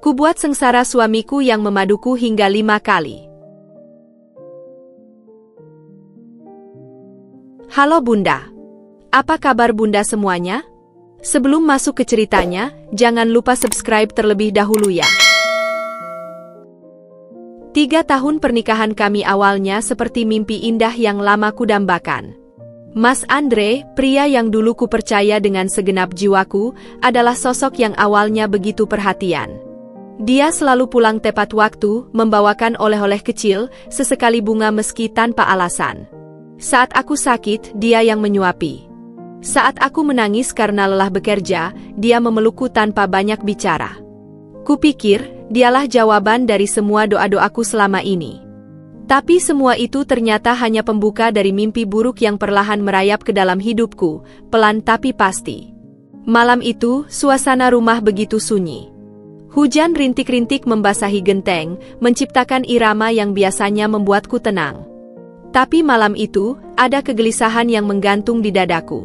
Kubuat sengsara suamiku yang memaduku hingga 5 kali. Halo Bunda. Apa kabar Bunda semuanya? Sebelum masuk ke ceritanya, jangan lupa subscribe terlebih dahulu ya. 3 tahun pernikahan kami awalnya seperti mimpi indah yang lama kudambakan. Mas Andre, pria yang dulu kupercaya dengan segenap jiwaku, adalah sosok yang awalnya begitu perhatian. Dia selalu pulang tepat waktu, membawakan oleh-oleh kecil, sesekali bunga meski tanpa alasan. Saat aku sakit, dia yang menyuapi. Saat aku menangis karena lelah bekerja, dia memelukku tanpa banyak bicara. Kupikir, dialah jawaban dari semua doa-doaku selama ini. Tapi semua itu ternyata hanya pembuka dari mimpi buruk yang perlahan merayap ke dalam hidupku, pelan tapi pasti. Malam itu, suasana rumah begitu sunyi. Hujan rintik-rintik membasahi genteng, menciptakan irama yang biasanya membuatku tenang. Tapi malam itu, ada kegelisahan yang menggantung di dadaku.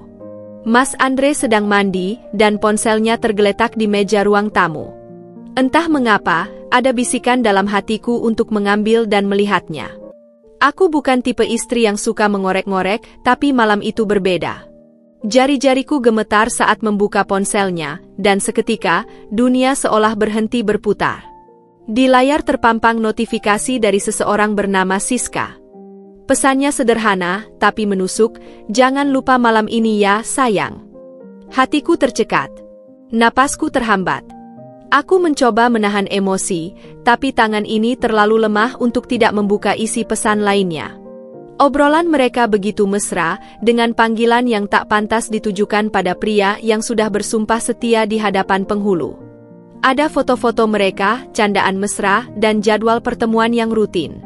Mas Andre sedang mandi, dan ponselnya tergeletak di meja ruang tamu. Entah mengapa, ada bisikan dalam hatiku untuk mengambil dan melihatnya. Aku bukan tipe istri yang suka mengorek-ngorek, tapi malam itu berbeda. Jari-jariku gemetar saat membuka ponselnya, dan seketika, dunia seolah berhenti berputar. Di layar terpampang notifikasi dari seseorang bernama Siska. Pesannya sederhana, tapi menusuk, "Jangan lupa malam ini ya, sayang." Hatiku tercekat. Napasku terhambat. Aku mencoba menahan emosi, tapi tangan ini terlalu lemah untuk tidak membuka isi pesan lainnya. Obrolan mereka begitu mesra, dengan panggilan yang tak pantas ditujukan pada pria yang sudah bersumpah setia di hadapan penghulu. Ada foto-foto mereka, candaan mesra, dan jadwal pertemuan yang rutin.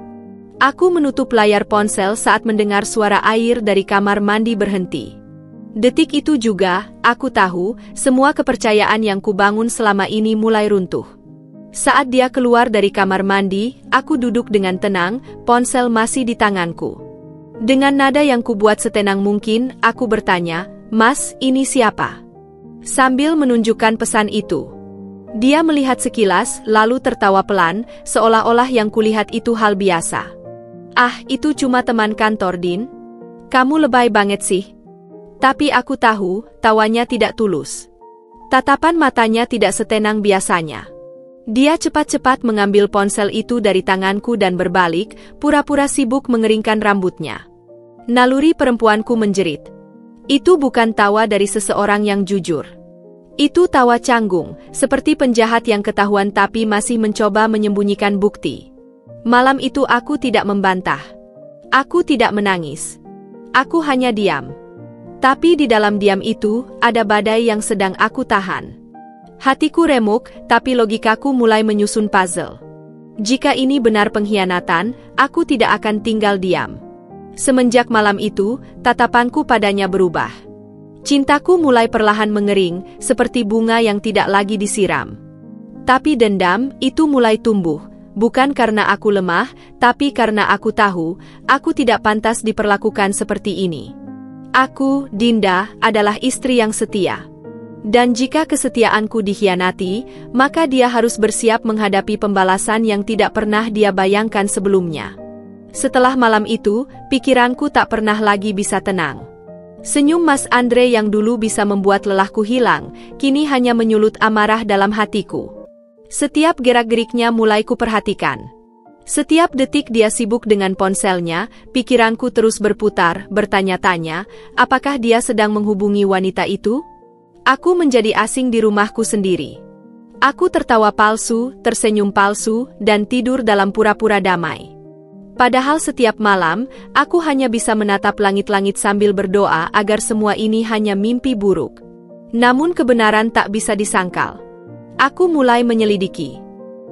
Aku menutup layar ponsel saat mendengar suara air dari kamar mandi berhenti. Detik itu juga, aku tahu, semua kepercayaan yang kubangun selama ini mulai runtuh. Saat dia keluar dari kamar mandi, aku duduk dengan tenang, ponsel masih di tanganku. Dengan nada yang kubuat setenang mungkin, aku bertanya, "Mas, ini siapa?" Sambil menunjukkan pesan itu. Dia melihat sekilas, lalu tertawa pelan, seolah-olah yang kulihat itu hal biasa. "Ah, itu cuma teman kantor, Din. Kamu lebay banget sih." Tapi aku tahu, tawanya tidak tulus. Tatapan matanya tidak setenang biasanya. Dia cepat-cepat mengambil ponsel itu dari tanganku dan berbalik, pura-pura sibuk mengeringkan rambutnya. Naluri perempuanku menjerit. Itu bukan tawa dari seseorang yang jujur. Itu tawa canggung, seperti penjahat yang ketahuan tapi masih mencoba menyembunyikan bukti. Malam itu aku tidak membantah. Aku tidak menangis. Aku hanya diam. Tapi di dalam diam itu, ada badai yang sedang aku tahan. Hatiku remuk, tapi logikaku mulai menyusun puzzle. Jika ini benar pengkhianatan, aku tidak akan tinggal diam. Semenjak malam itu, tatapanku padanya berubah. Cintaku mulai perlahan mengering, seperti bunga yang tidak lagi disiram. Tapi dendam, itu mulai tumbuh, bukan karena aku lemah, tapi karena aku tahu, aku tidak pantas diperlakukan seperti ini. Aku, Dinda, adalah istri yang setia. Dan jika kesetiaanku dikhianati, maka dia harus bersiap menghadapi pembalasan yang tidak pernah dia bayangkan sebelumnya. Setelah malam itu, pikiranku tak pernah lagi bisa tenang. Senyum Mas Andre yang dulu bisa membuat lelahku hilang, kini hanya menyulut amarah dalam hatiku. Setiap gerak-geriknya mulai kuperhatikan. Setiap detik dia sibuk dengan ponselnya, pikiranku terus berputar, bertanya-tanya, apakah dia sedang menghubungi wanita itu? Aku menjadi asing di rumahku sendiri. Aku tertawa palsu, tersenyum palsu, dan tidur dalam pura-pura damai. Padahal setiap malam, aku hanya bisa menatap langit-langit sambil berdoa agar semua ini hanya mimpi buruk. Namun kebenaran tak bisa disangkal. Aku mulai menyelidiki.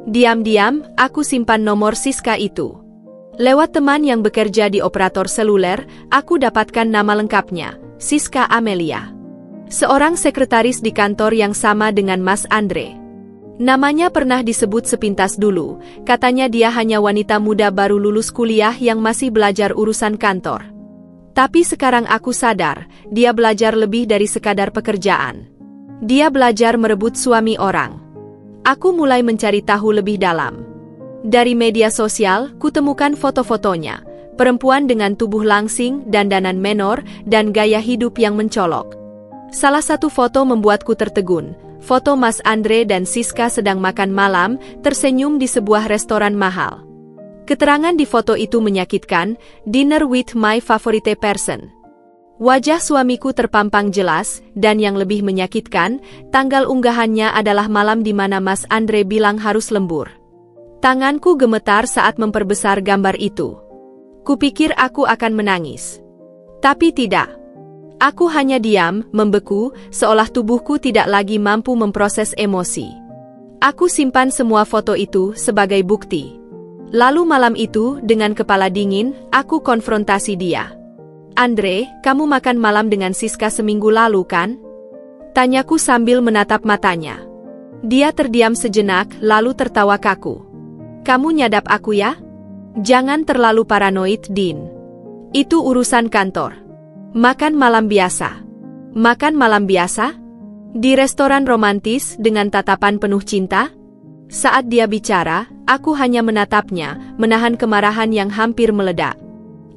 Diam-diam, aku simpan nomor Siska itu. Lewat teman yang bekerja di operator seluler, aku dapatkan nama lengkapnya, Siska Amelia. Seorang sekretaris di kantor yang sama dengan Mas Andre. Namanya pernah disebut sepintas dulu, katanya dia hanya wanita muda baru lulus kuliah yang masih belajar urusan kantor. Tapi sekarang aku sadar, dia belajar lebih dari sekadar pekerjaan. Dia belajar merebut suami orang. Aku mulai mencari tahu lebih dalam. Dari media sosial, kutemukan foto-fotonya. Perempuan dengan tubuh langsing, dandanan menor, dan gaya hidup yang mencolok. Salah satu foto membuatku tertegun. Foto Mas Andre dan Siska sedang makan malam, tersenyum di sebuah restoran mahal. Keterangan di foto itu menyakitkan, dinner with my favorite person. Wajah suamiku terpampang jelas, dan yang lebih menyakitkan, tanggal unggahannya adalah malam di mana Mas Andre bilang harus lembur. Tanganku gemetar saat memperbesar gambar itu. Kupikir aku akan menangis. Tapi tidak. Aku hanya diam, membeku, seolah tubuhku tidak lagi mampu memproses emosi. Aku simpan semua foto itu sebagai bukti. Lalu malam itu, dengan kepala dingin, aku konfrontasi dia. Andre, kamu makan malam dengan Siska seminggu lalu kan? Tanyaku sambil menatap matanya. Dia terdiam sejenak, lalu tertawa kaku. Kamu nyadap aku ya? Jangan terlalu paranoid, Din. Itu urusan kantor. Makan malam biasa. Makan malam biasa? Di restoran romantis dengan tatapan penuh cinta? Saat dia bicara, aku hanya menatapnya, menahan kemarahan yang hampir meledak.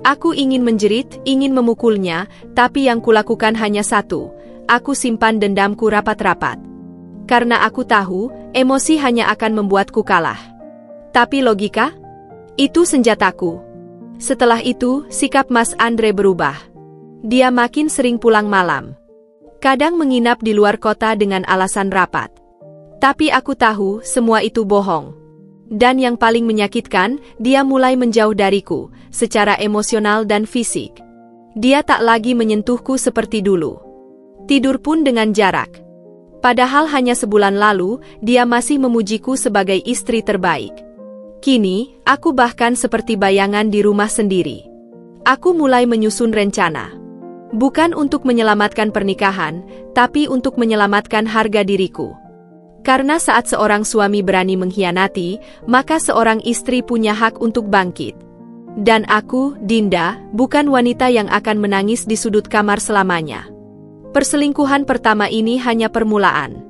Aku ingin menjerit, ingin memukulnya, tapi yang kulakukan hanya satu. Aku simpan dendamku rapat-rapat. Karena aku tahu, emosi hanya akan membuatku kalah. Tapi logika? Itu senjataku. Setelah itu, sikap Mas Andre berubah. Dia makin sering pulang malam. Kadang menginap di luar kota dengan alasan rapat. Tapi aku tahu semua itu bohong. Dan yang paling menyakitkan, dia mulai menjauh dariku, secara emosional dan fisik. Dia tak lagi menyentuhku seperti dulu. Tidur pun dengan jarak. Padahal hanya sebulan lalu, dia masih memujiku sebagai istri terbaik. Kini, aku bahkan seperti bayangan di rumah sendiri. Aku mulai menyusun rencana. Bukan untuk menyelamatkan pernikahan, tapi untuk menyelamatkan harga diriku. Karena saat seorang suami berani mengkhianati, maka seorang istri punya hak untuk bangkit. Dan aku, Dinda, bukan wanita yang akan menangis di sudut kamar selamanya. Perselingkuhan pertama ini hanya permulaan.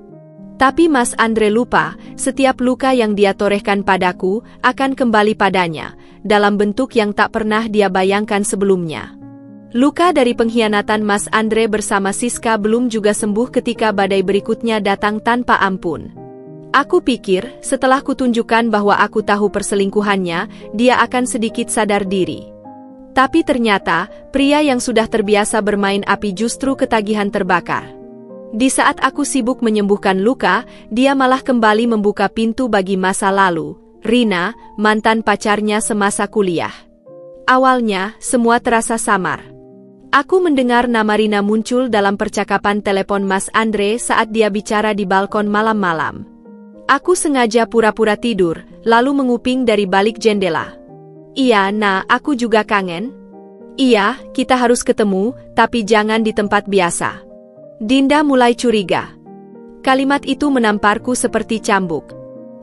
Tapi Mas Andre lupa, setiap luka yang dia torehkan padaku akan kembali padanya, dalam bentuk yang tak pernah dia bayangkan sebelumnya. Luka dari pengkhianatan Mas Andre bersama Siska belum juga sembuh ketika badai berikutnya datang tanpa ampun. Aku pikir, setelah kutunjukkan bahwa aku tahu perselingkuhannya, dia akan sedikit sadar diri. Tapi ternyata, pria yang sudah terbiasa bermain api justru ketagihan terbakar. Di saat aku sibuk menyembuhkan luka, dia malah kembali membuka pintu bagi masa lalu, Rina, mantan pacarnya semasa kuliah. Awalnya, semua terasa samar. Aku mendengar nama Rina muncul dalam percakapan telepon Mas Andre saat dia bicara di balkon malam-malam. Aku sengaja pura-pura tidur, lalu menguping dari balik jendela. Iya, nah, aku juga kangen. Iya, kita harus ketemu, tapi jangan di tempat biasa. Dinda mulai curiga. Kalimat itu menamparku seperti cambuk.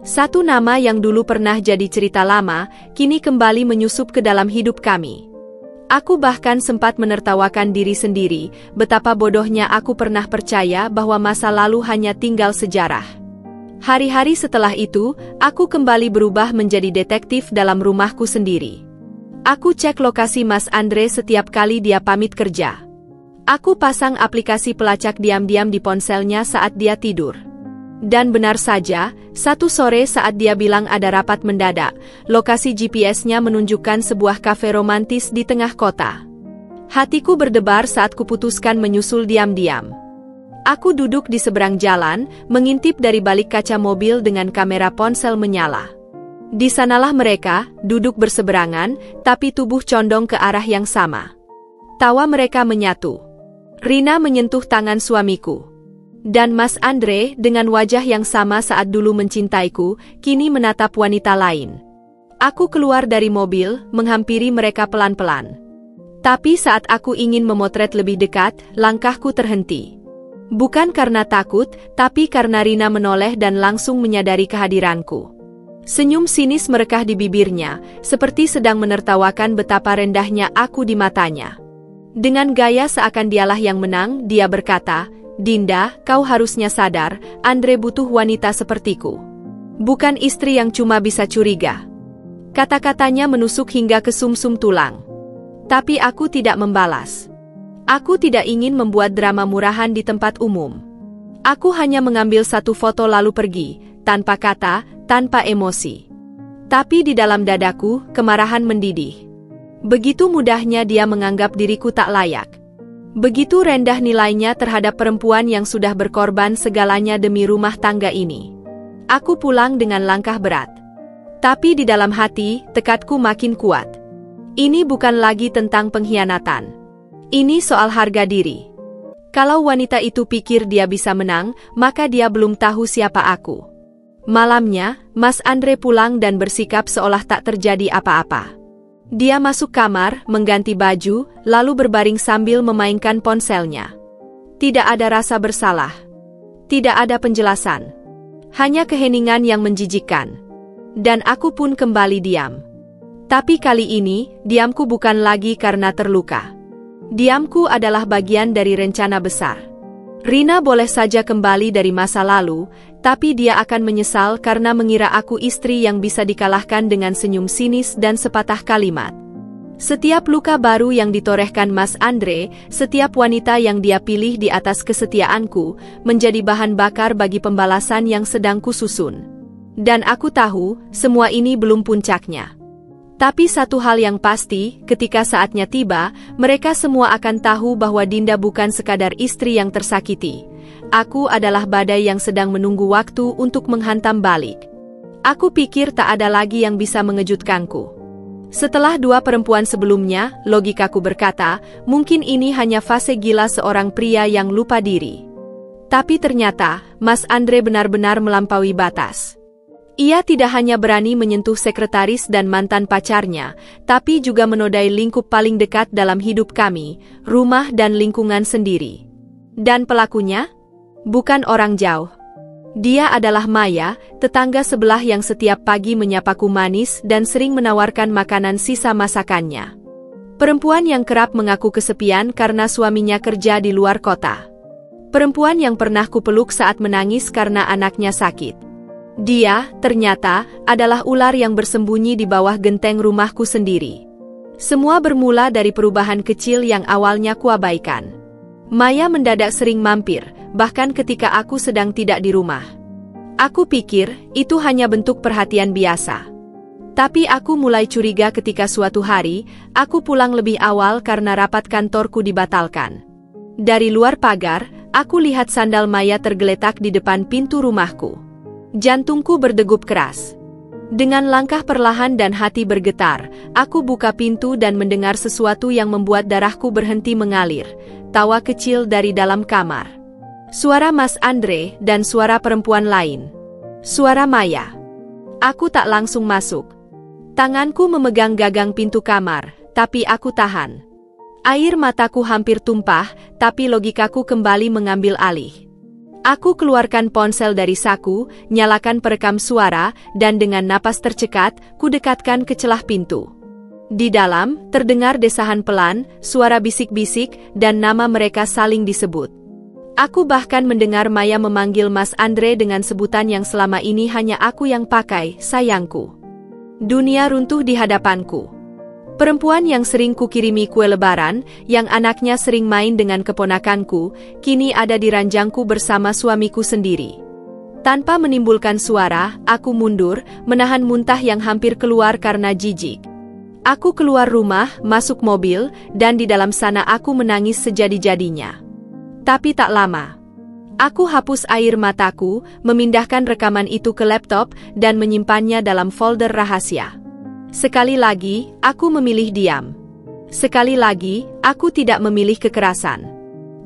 Satu nama yang dulu pernah jadi cerita lama, kini kembali menyusup ke dalam hidup kami. Aku bahkan sempat menertawakan diri sendiri, betapa bodohnya aku pernah percaya bahwa masa lalu hanya tinggal sejarah. Hari-hari setelah itu, aku kembali berubah menjadi detektif dalam rumahku sendiri. Aku cek lokasi Mas Andre setiap kali dia pamit kerja. Aku pasang aplikasi pelacak diam-diam di ponselnya saat dia tidur. Dan benar saja, satu sore saat dia bilang ada rapat mendadak, lokasi GPS-nya menunjukkan sebuah kafe romantis di tengah kota. Hatiku berdebar saat kuputuskan menyusul diam-diam. Aku duduk di seberang jalan, mengintip dari balik kaca mobil dengan kamera ponsel menyala. Di sanalah mereka, duduk berseberangan, tapi tubuh condong ke arah yang sama. Tawa mereka menyatu. Rina menyentuh tangan suamiku. Dan Mas Andre, dengan wajah yang sama saat dulu mencintaiku, kini menatap wanita lain. Aku keluar dari mobil, menghampiri mereka pelan-pelan. Tapi saat aku ingin memotret lebih dekat, langkahku terhenti. Bukan karena takut, tapi karena Rina menoleh dan langsung menyadari kehadiranku. Senyum sinis merekah di bibirnya, seperti sedang menertawakan betapa rendahnya aku di matanya. Dengan gaya seakan dialah yang menang, dia berkata, "Dinda, kau harusnya sadar, Andre butuh wanita sepertiku." Bukan istri yang cuma bisa curiga. Kata-katanya menusuk hingga ke sumsum tulang. Tapi aku tidak membalas. Aku tidak ingin membuat drama murahan di tempat umum. Aku hanya mengambil satu foto lalu pergi, tanpa kata, tanpa emosi. Tapi di dalam dadaku, kemarahan mendidih. Begitu mudahnya dia menganggap diriku tak layak. Begitu rendah nilainya terhadap perempuan yang sudah berkorban segalanya demi rumah tangga ini. Aku pulang dengan langkah berat. Tapi di dalam hati, tekadku makin kuat. Ini bukan lagi tentang pengkhianatan. Ini soal harga diri. Kalau wanita itu pikir dia bisa menang, maka dia belum tahu siapa aku. Malamnya, Mas Andre pulang dan bersikap seolah tak terjadi apa-apa. Dia masuk kamar, mengganti baju, lalu berbaring sambil memainkan ponselnya. Tidak ada rasa bersalah. Tidak ada penjelasan. Hanya keheningan yang menjijikkan. Dan aku pun kembali diam. Tapi kali ini, diamku bukan lagi karena terluka. Diamku adalah bagian dari rencana besar. Rina boleh saja kembali dari masa lalu, tapi dia akan menyesal karena mengira aku istri yang bisa dikalahkan dengan senyum sinis dan sepatah kalimat. Setiap luka baru yang ditorehkan Mas Andre, setiap wanita yang dia pilih di atas kesetiaanku, menjadi bahan bakar bagi pembalasan yang sedang kususun. Dan aku tahu, semua ini belum puncaknya. Tapi satu hal yang pasti, ketika saatnya tiba, mereka semua akan tahu bahwa Dinda bukan sekadar istri yang tersakiti. Aku adalah badai yang sedang menunggu waktu untuk menghantam balik. Aku pikir tak ada lagi yang bisa mengejutkanku. Setelah dua perempuan sebelumnya, logikaku berkata, mungkin ini hanya fase gila seorang pria yang lupa diri. Tapi ternyata, Mas Andre benar-benar melampaui batas. Ia tidak hanya berani menyentuh sekretaris dan mantan pacarnya, tapi juga menodai lingkup paling dekat dalam hidup kami, rumah dan lingkungan sendiri. Dan pelakunya? Bukan orang jauh. Dia adalah Maya, tetangga sebelah yang setiap pagi menyapaku manis dan sering menawarkan makanan sisa masakannya. Perempuan yang kerap mengaku kesepian karena suaminya kerja di luar kota. Perempuan yang pernah kupeluk saat menangis karena anaknya sakit. Dia, ternyata, adalah ular yang bersembunyi di bawah genteng rumahku sendiri. Semua bermula dari perubahan kecil yang awalnya kuabaikan. Maya mendadak sering mampir, bahkan ketika aku sedang tidak di rumah. Aku pikir, itu hanya bentuk perhatian biasa. Tapi aku mulai curiga ketika suatu hari, aku pulang lebih awal karena rapat kantorku dibatalkan. Dari luar pagar, aku lihat sandal Maya tergeletak di depan pintu rumahku. Jantungku berdegup keras. Dengan langkah perlahan dan hati bergetar, aku buka pintu dan mendengar sesuatu yang membuat darahku berhenti mengalir. Tawa kecil dari dalam kamar. Suara Mas Andre dan suara perempuan lain. Suara Maya. Aku tak langsung masuk. Tanganku memegang gagang pintu kamar, tapi aku tahan. Air mataku hampir tumpah, tapi logikaku kembali mengambil alih. Aku keluarkan ponsel dari saku, nyalakan perekam suara, dan dengan napas tercekat, kudekatkan ke celah pintu. Di dalam, terdengar desahan pelan, suara bisik-bisik, dan nama mereka saling disebut. Aku bahkan mendengar Maya memanggil Mas Andre dengan sebutan yang selama ini hanya aku yang pakai, sayangku. Dunia runtuh di hadapanku. Perempuan yang sering kukirimi kue lebaran, yang anaknya sering main dengan keponakanku, kini ada di ranjangku bersama suamiku sendiri. Tanpa menimbulkan suara, aku mundur, menahan muntah yang hampir keluar karena jijik. Aku keluar rumah, masuk mobil, dan di dalam sana aku menangis sejadi-jadinya. Tapi tak lama. Aku hapus air mataku, memindahkan rekaman itu ke laptop, dan menyimpannya dalam folder rahasia. Sekali lagi, aku memilih diam. Sekali lagi, aku tidak memilih kekerasan.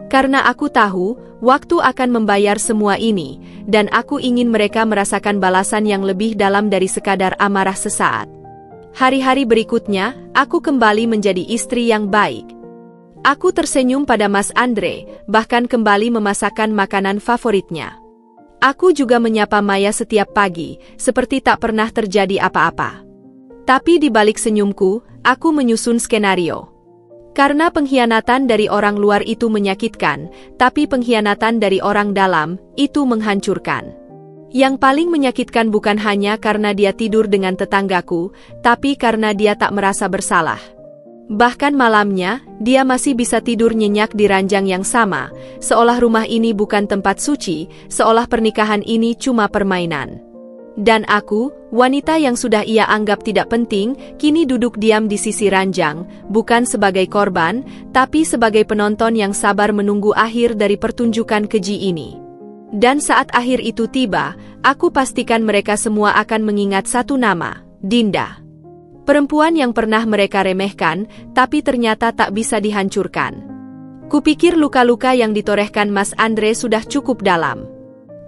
Karena aku tahu, waktu akan membayar semua ini, dan aku ingin mereka merasakan balasan yang lebih dalam dari sekadar amarah sesaat. Hari-hari berikutnya, aku kembali menjadi istri yang baik. Aku tersenyum pada Mas Andre, bahkan kembali memasakkan makanan favoritnya. Aku juga menyapa Maya setiap pagi, seperti tak pernah terjadi apa-apa. Tapi di balik senyumku, aku menyusun skenario. Karena pengkhianatan dari orang luar itu menyakitkan, tapi pengkhianatan dari orang dalam, itu menghancurkan. Yang paling menyakitkan bukan hanya karena dia tidur dengan tetanggaku, tapi karena dia tak merasa bersalah. Bahkan malamnya, dia masih bisa tidur nyenyak di ranjang yang sama, seolah rumah ini bukan tempat suci, seolah pernikahan ini cuma permainan. Dan aku, wanita yang sudah ia anggap tidak penting, kini duduk diam di sisi ranjang, bukan sebagai korban, tapi sebagai penonton yang sabar menunggu akhir dari pertunjukan keji ini. Dan saat akhir itu tiba, aku pastikan mereka semua akan mengingat satu nama, Dinda. Perempuan yang pernah mereka remehkan, tapi ternyata tak bisa dihancurkan. Kupikir luka-luka yang ditorehkan Mas Andre sudah cukup dalam.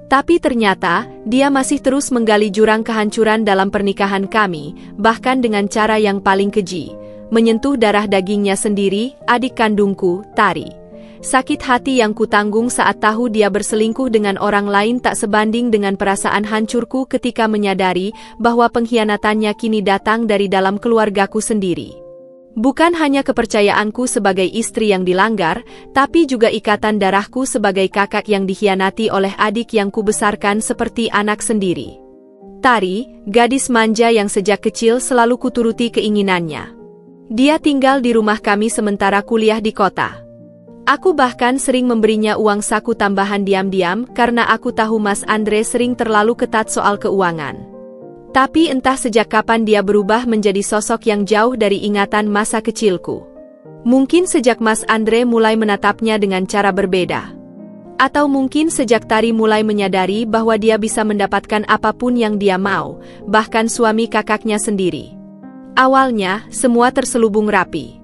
Tapi ternyata, dia masih terus menggali jurang kehancuran dalam pernikahan kami, bahkan dengan cara yang paling keji, menyentuh darah dagingnya sendiri, adik kandungku, Tari. Sakit hati yang kutanggung saat tahu dia berselingkuh dengan orang lain tak sebanding dengan perasaan hancurku ketika menyadari bahwa pengkhianatannya kini datang dari dalam keluargaku sendiri. Bukan hanya kepercayaanku sebagai istri yang dilanggar, tapi juga ikatan darahku sebagai kakak yang dikhianati oleh adik yang kubesarkan seperti anak sendiri. Tari, gadis manja yang sejak kecil selalu kuturuti keinginannya. Dia tinggal di rumah kami sementara kuliah di kota. Aku bahkan sering memberinya uang saku tambahan diam-diam karena aku tahu Mas Andre sering terlalu ketat soal keuangan. Tapi entah sejak kapan dia berubah menjadi sosok yang jauh dari ingatan masa kecilku. Mungkin sejak Mas Andre mulai menatapnya dengan cara berbeda. Atau mungkin sejak Tari mulai menyadari bahwa dia bisa mendapatkan apapun yang dia mau, bahkan suami kakaknya sendiri. Awalnya, semua terselubung rapi.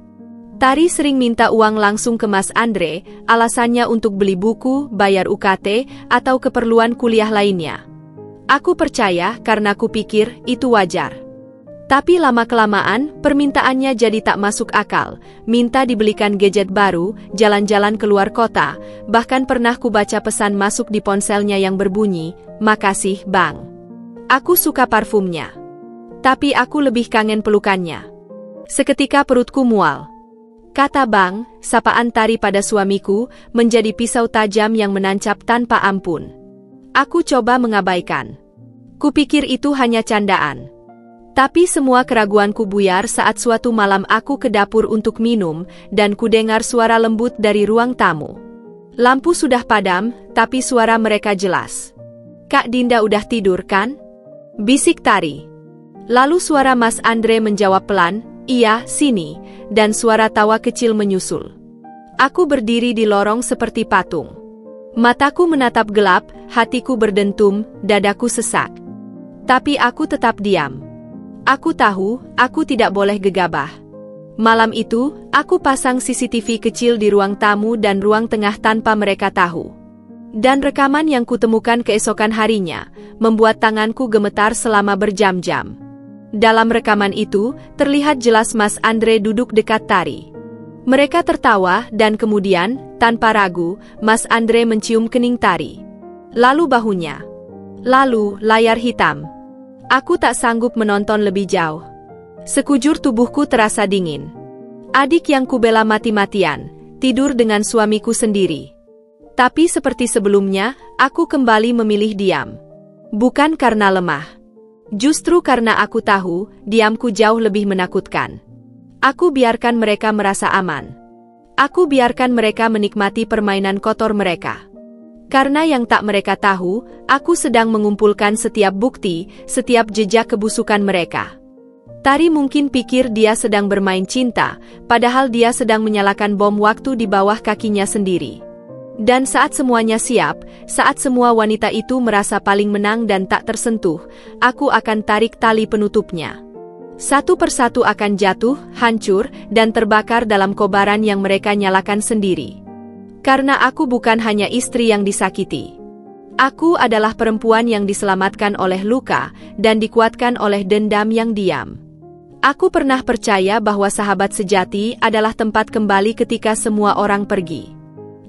Tari sering minta uang langsung ke Mas Andre, alasannya untuk beli buku, bayar UKT, atau keperluan kuliah lainnya. Aku percaya karena kupikir itu wajar. Tapi lama-kelamaan, permintaannya jadi tak masuk akal, minta dibelikan gadget baru, jalan-jalan keluar kota, bahkan pernah kubaca pesan masuk di ponselnya yang berbunyi, "Makasih, Bang. Aku suka parfumnya. Tapi aku lebih kangen pelukannya." Seketika perutku mual. Kata Bang, sapaan Tari pada suamiku, menjadi pisau tajam yang menancap tanpa ampun. Aku coba mengabaikan. Kupikir itu hanya candaan. Tapi semua keraguanku buyar saat suatu malam aku ke dapur untuk minum, dan kudengar suara lembut dari ruang tamu. Lampu sudah padam, tapi suara mereka jelas. "Kak Dinda udah tidur kan?" bisik Tari. Lalu suara Mas Andre menjawab pelan, "Iya, sini," dan suara tawa kecil menyusul. Aku berdiri di lorong seperti patung. Mataku menatap gelap, hatiku berdentum, dadaku sesak. Tapi aku tetap diam. Aku tahu, aku tidak boleh gegabah. Malam itu, aku pasang CCTV kecil di ruang tamu dan ruang tengah tanpa mereka tahu. Dan rekaman yang kutemukan keesokan harinya, membuat tanganku gemetar selama berjam-jam. Dalam rekaman itu, terlihat jelas Mas Andre duduk dekat Tari. Mereka tertawa dan kemudian, tanpa ragu, Mas Andre mencium kening Tari. Lalu bahunya. Lalu, layar hitam. Aku tak sanggup menonton lebih jauh. Sekujur tubuhku terasa dingin. Adik yang kubela mati-matian, tidur dengan suamiku sendiri. Tapi seperti sebelumnya, aku kembali memilih diam. Bukan karena lemah. Justru karena aku tahu, diamku jauh lebih menakutkan. Aku biarkan mereka merasa aman. Aku biarkan mereka menikmati permainan kotor mereka. Karena yang tak mereka tahu, aku sedang mengumpulkan setiap bukti, setiap jejak kebusukan mereka. Tari mungkin pikir dia sedang bermain cinta, padahal dia sedang menyalakan bom waktu di bawah kakinya sendiri. Dan saat semuanya siap, saat semua wanita itu merasa paling menang dan tak tersentuh, aku akan tarik tali penutupnya. Satu persatu akan jatuh, hancur, dan terbakar dalam kobaran yang mereka nyalakan sendiri. Karena aku bukan hanya istri yang disakiti. Aku adalah perempuan yang diselamatkan oleh luka, dan dikuatkan oleh dendam yang diam. Aku pernah percaya bahwa sahabat sejati adalah tempat kembali ketika semua orang pergi.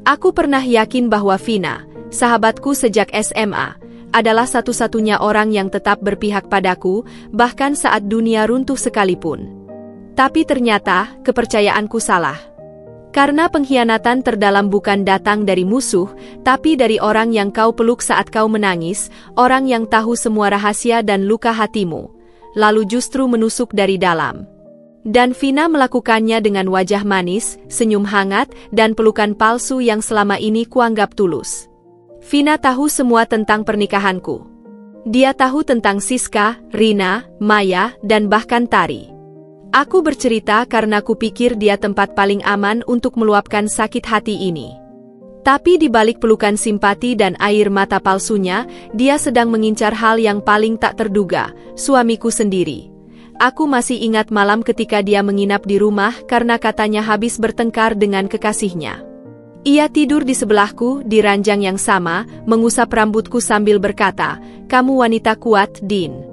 Aku pernah yakin bahwa Vina, sahabatku sejak SMA, adalah satu-satunya orang yang tetap berpihak padaku, bahkan saat dunia runtuh sekalipun. Tapi ternyata, kepercayaanku salah. Karena pengkhianatan terdalam bukan datang dari musuh, tapi dari orang yang kau peluk saat kau menangis, orang yang tahu semua rahasia dan luka hatimu, lalu justru menusuk dari dalam. Dan Vina melakukannya dengan wajah manis, senyum hangat, dan pelukan palsu yang selama ini kuanggap tulus. Vina tahu semua tentang pernikahanku. Dia tahu tentang Siska, Rina, Maya, dan bahkan Tari. Aku bercerita karena kupikir dia tempat paling aman untuk meluapkan sakit hati ini. Tapi di balik pelukan simpati dan air mata palsunya, dia sedang mengincar hal yang paling tak terduga, suamiku sendiri. Aku masih ingat malam ketika dia menginap di rumah karena katanya habis bertengkar dengan kekasihnya. Ia tidur di sebelahku, di ranjang yang sama, mengusap rambutku sambil berkata, "Kamu wanita kuat, Din.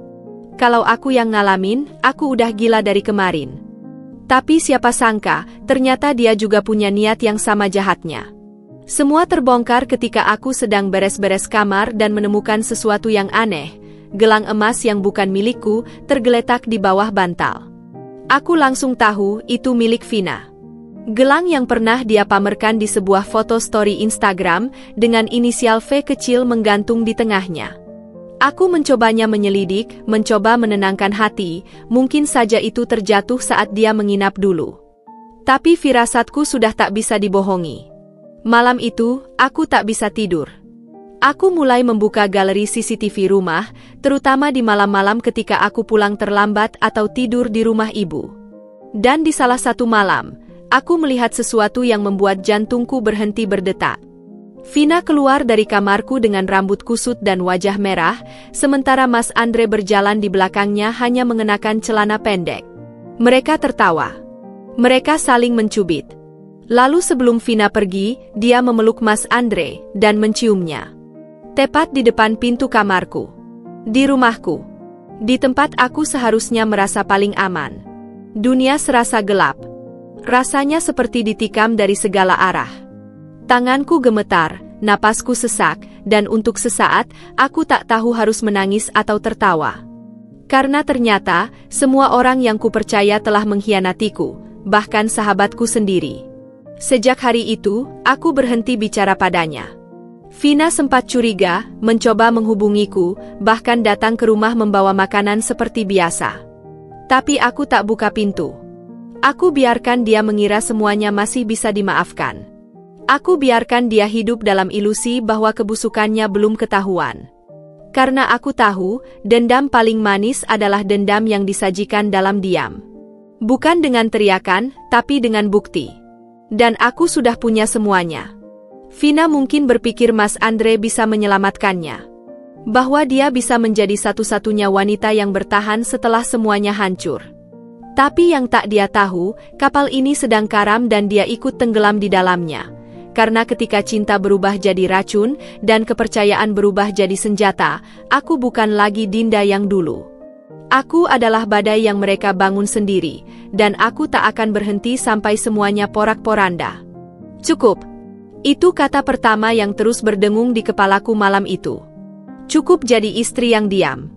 Kalau aku yang ngalamin, aku udah gila dari kemarin." Tapi siapa sangka, ternyata dia juga punya niat yang sama jahatnya. Semua terbongkar ketika aku sedang beres-beres kamar dan menemukan sesuatu yang aneh. Gelang emas yang bukan milikku, tergeletak di bawah bantal. Aku langsung tahu itu milik Vina. Gelang yang pernah dia pamerkan di sebuah foto story Instagram, dengan inisial V kecil menggantung di tengahnya. Aku mencobanya menyelidik, mencoba menenangkan hati, mungkin saja itu terjatuh saat dia menginap dulu. Tapi firasatku sudah tak bisa dibohongi. Malam itu, aku tak bisa tidur. Aku mulai membuka galeri CCTV rumah, terutama di malam-malam ketika aku pulang terlambat atau tidur di rumah ibu. Dan di salah satu malam, aku melihat sesuatu yang membuat jantungku berhenti berdetak. Vina keluar dari kamarku dengan rambut kusut dan wajah merah, sementara Mas Andre berjalan di belakangnya hanya mengenakan celana pendek. Mereka tertawa. Mereka saling mencubit. Lalu sebelum Vina pergi, dia memeluk Mas Andre dan menciumnya. Tepat di depan pintu kamarku. Di rumahku. Di tempat aku seharusnya merasa paling aman. Dunia serasa gelap. Rasanya seperti ditikam dari segala arah. Tanganku gemetar, napasku sesak, dan untuk sesaat, aku tak tahu harus menangis atau tertawa. Karena ternyata, semua orang yang kupercaya telah mengkhianatiku, bahkan sahabatku sendiri. Sejak hari itu, aku berhenti bicara padanya. Vina sempat curiga, mencoba menghubungiku, bahkan datang ke rumah membawa makanan seperti biasa. Tapi aku tak buka pintu. Aku biarkan dia mengira semuanya masih bisa dimaafkan. Aku biarkan dia hidup dalam ilusi bahwa kebusukannya belum ketahuan. Karena aku tahu, dendam paling manis adalah dendam yang disajikan dalam diam. Bukan dengan teriakan, tapi dengan bukti. Dan aku sudah punya semuanya. Vina mungkin berpikir Mas Andre bisa menyelamatkannya. Bahwa dia bisa menjadi satu-satunya wanita yang bertahan setelah semuanya hancur. Tapi yang tak dia tahu, kapal ini sedang karam dan dia ikut tenggelam di dalamnya. Karena ketika cinta berubah jadi racun, dan kepercayaan berubah jadi senjata, aku bukan lagi Dinda yang dulu. Aku adalah badai yang mereka bangun sendiri, dan aku tak akan berhenti sampai semuanya porak-poranda. Cukup. Itu kata pertama yang terus berdengung di kepalaku malam itu. Cukup jadi istri yang diam.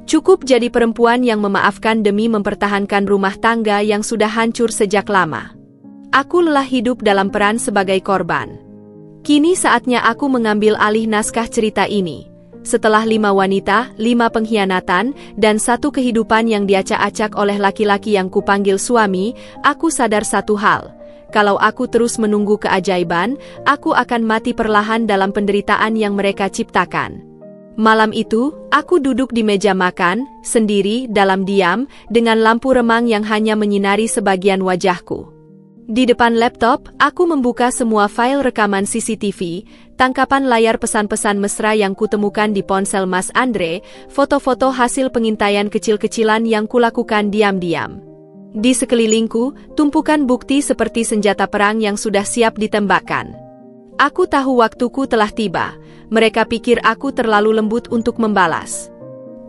Cukup jadi perempuan yang memaafkan demi mempertahankan rumah tangga yang sudah hancur sejak lama. Aku lelah hidup dalam peran sebagai korban. Kini saatnya aku mengambil alih naskah cerita ini. Setelah 5 wanita, 5 pengkhianatan, dan 1 kehidupan yang diacak-acak oleh laki-laki yang kupanggil suami, aku sadar satu hal. Kalau aku terus menunggu keajaiban, aku akan mati perlahan dalam penderitaan yang mereka ciptakan. Malam itu, aku duduk di meja makan, sendiri, dalam diam, dengan lampu remang yang hanya menyinari sebagian wajahku. Di depan laptop, aku membuka semua file rekaman CCTV, tangkapan layar pesan-pesan mesra yang kutemukan di ponsel Mas Andre, foto-foto hasil pengintaian kecil-kecilan yang kulakukan diam-diam. Di sekelilingku, tumpukan bukti seperti senjata perang yang sudah siap ditembakkan. Aku tahu waktuku telah tiba. Mereka pikir aku terlalu lembut untuk membalas.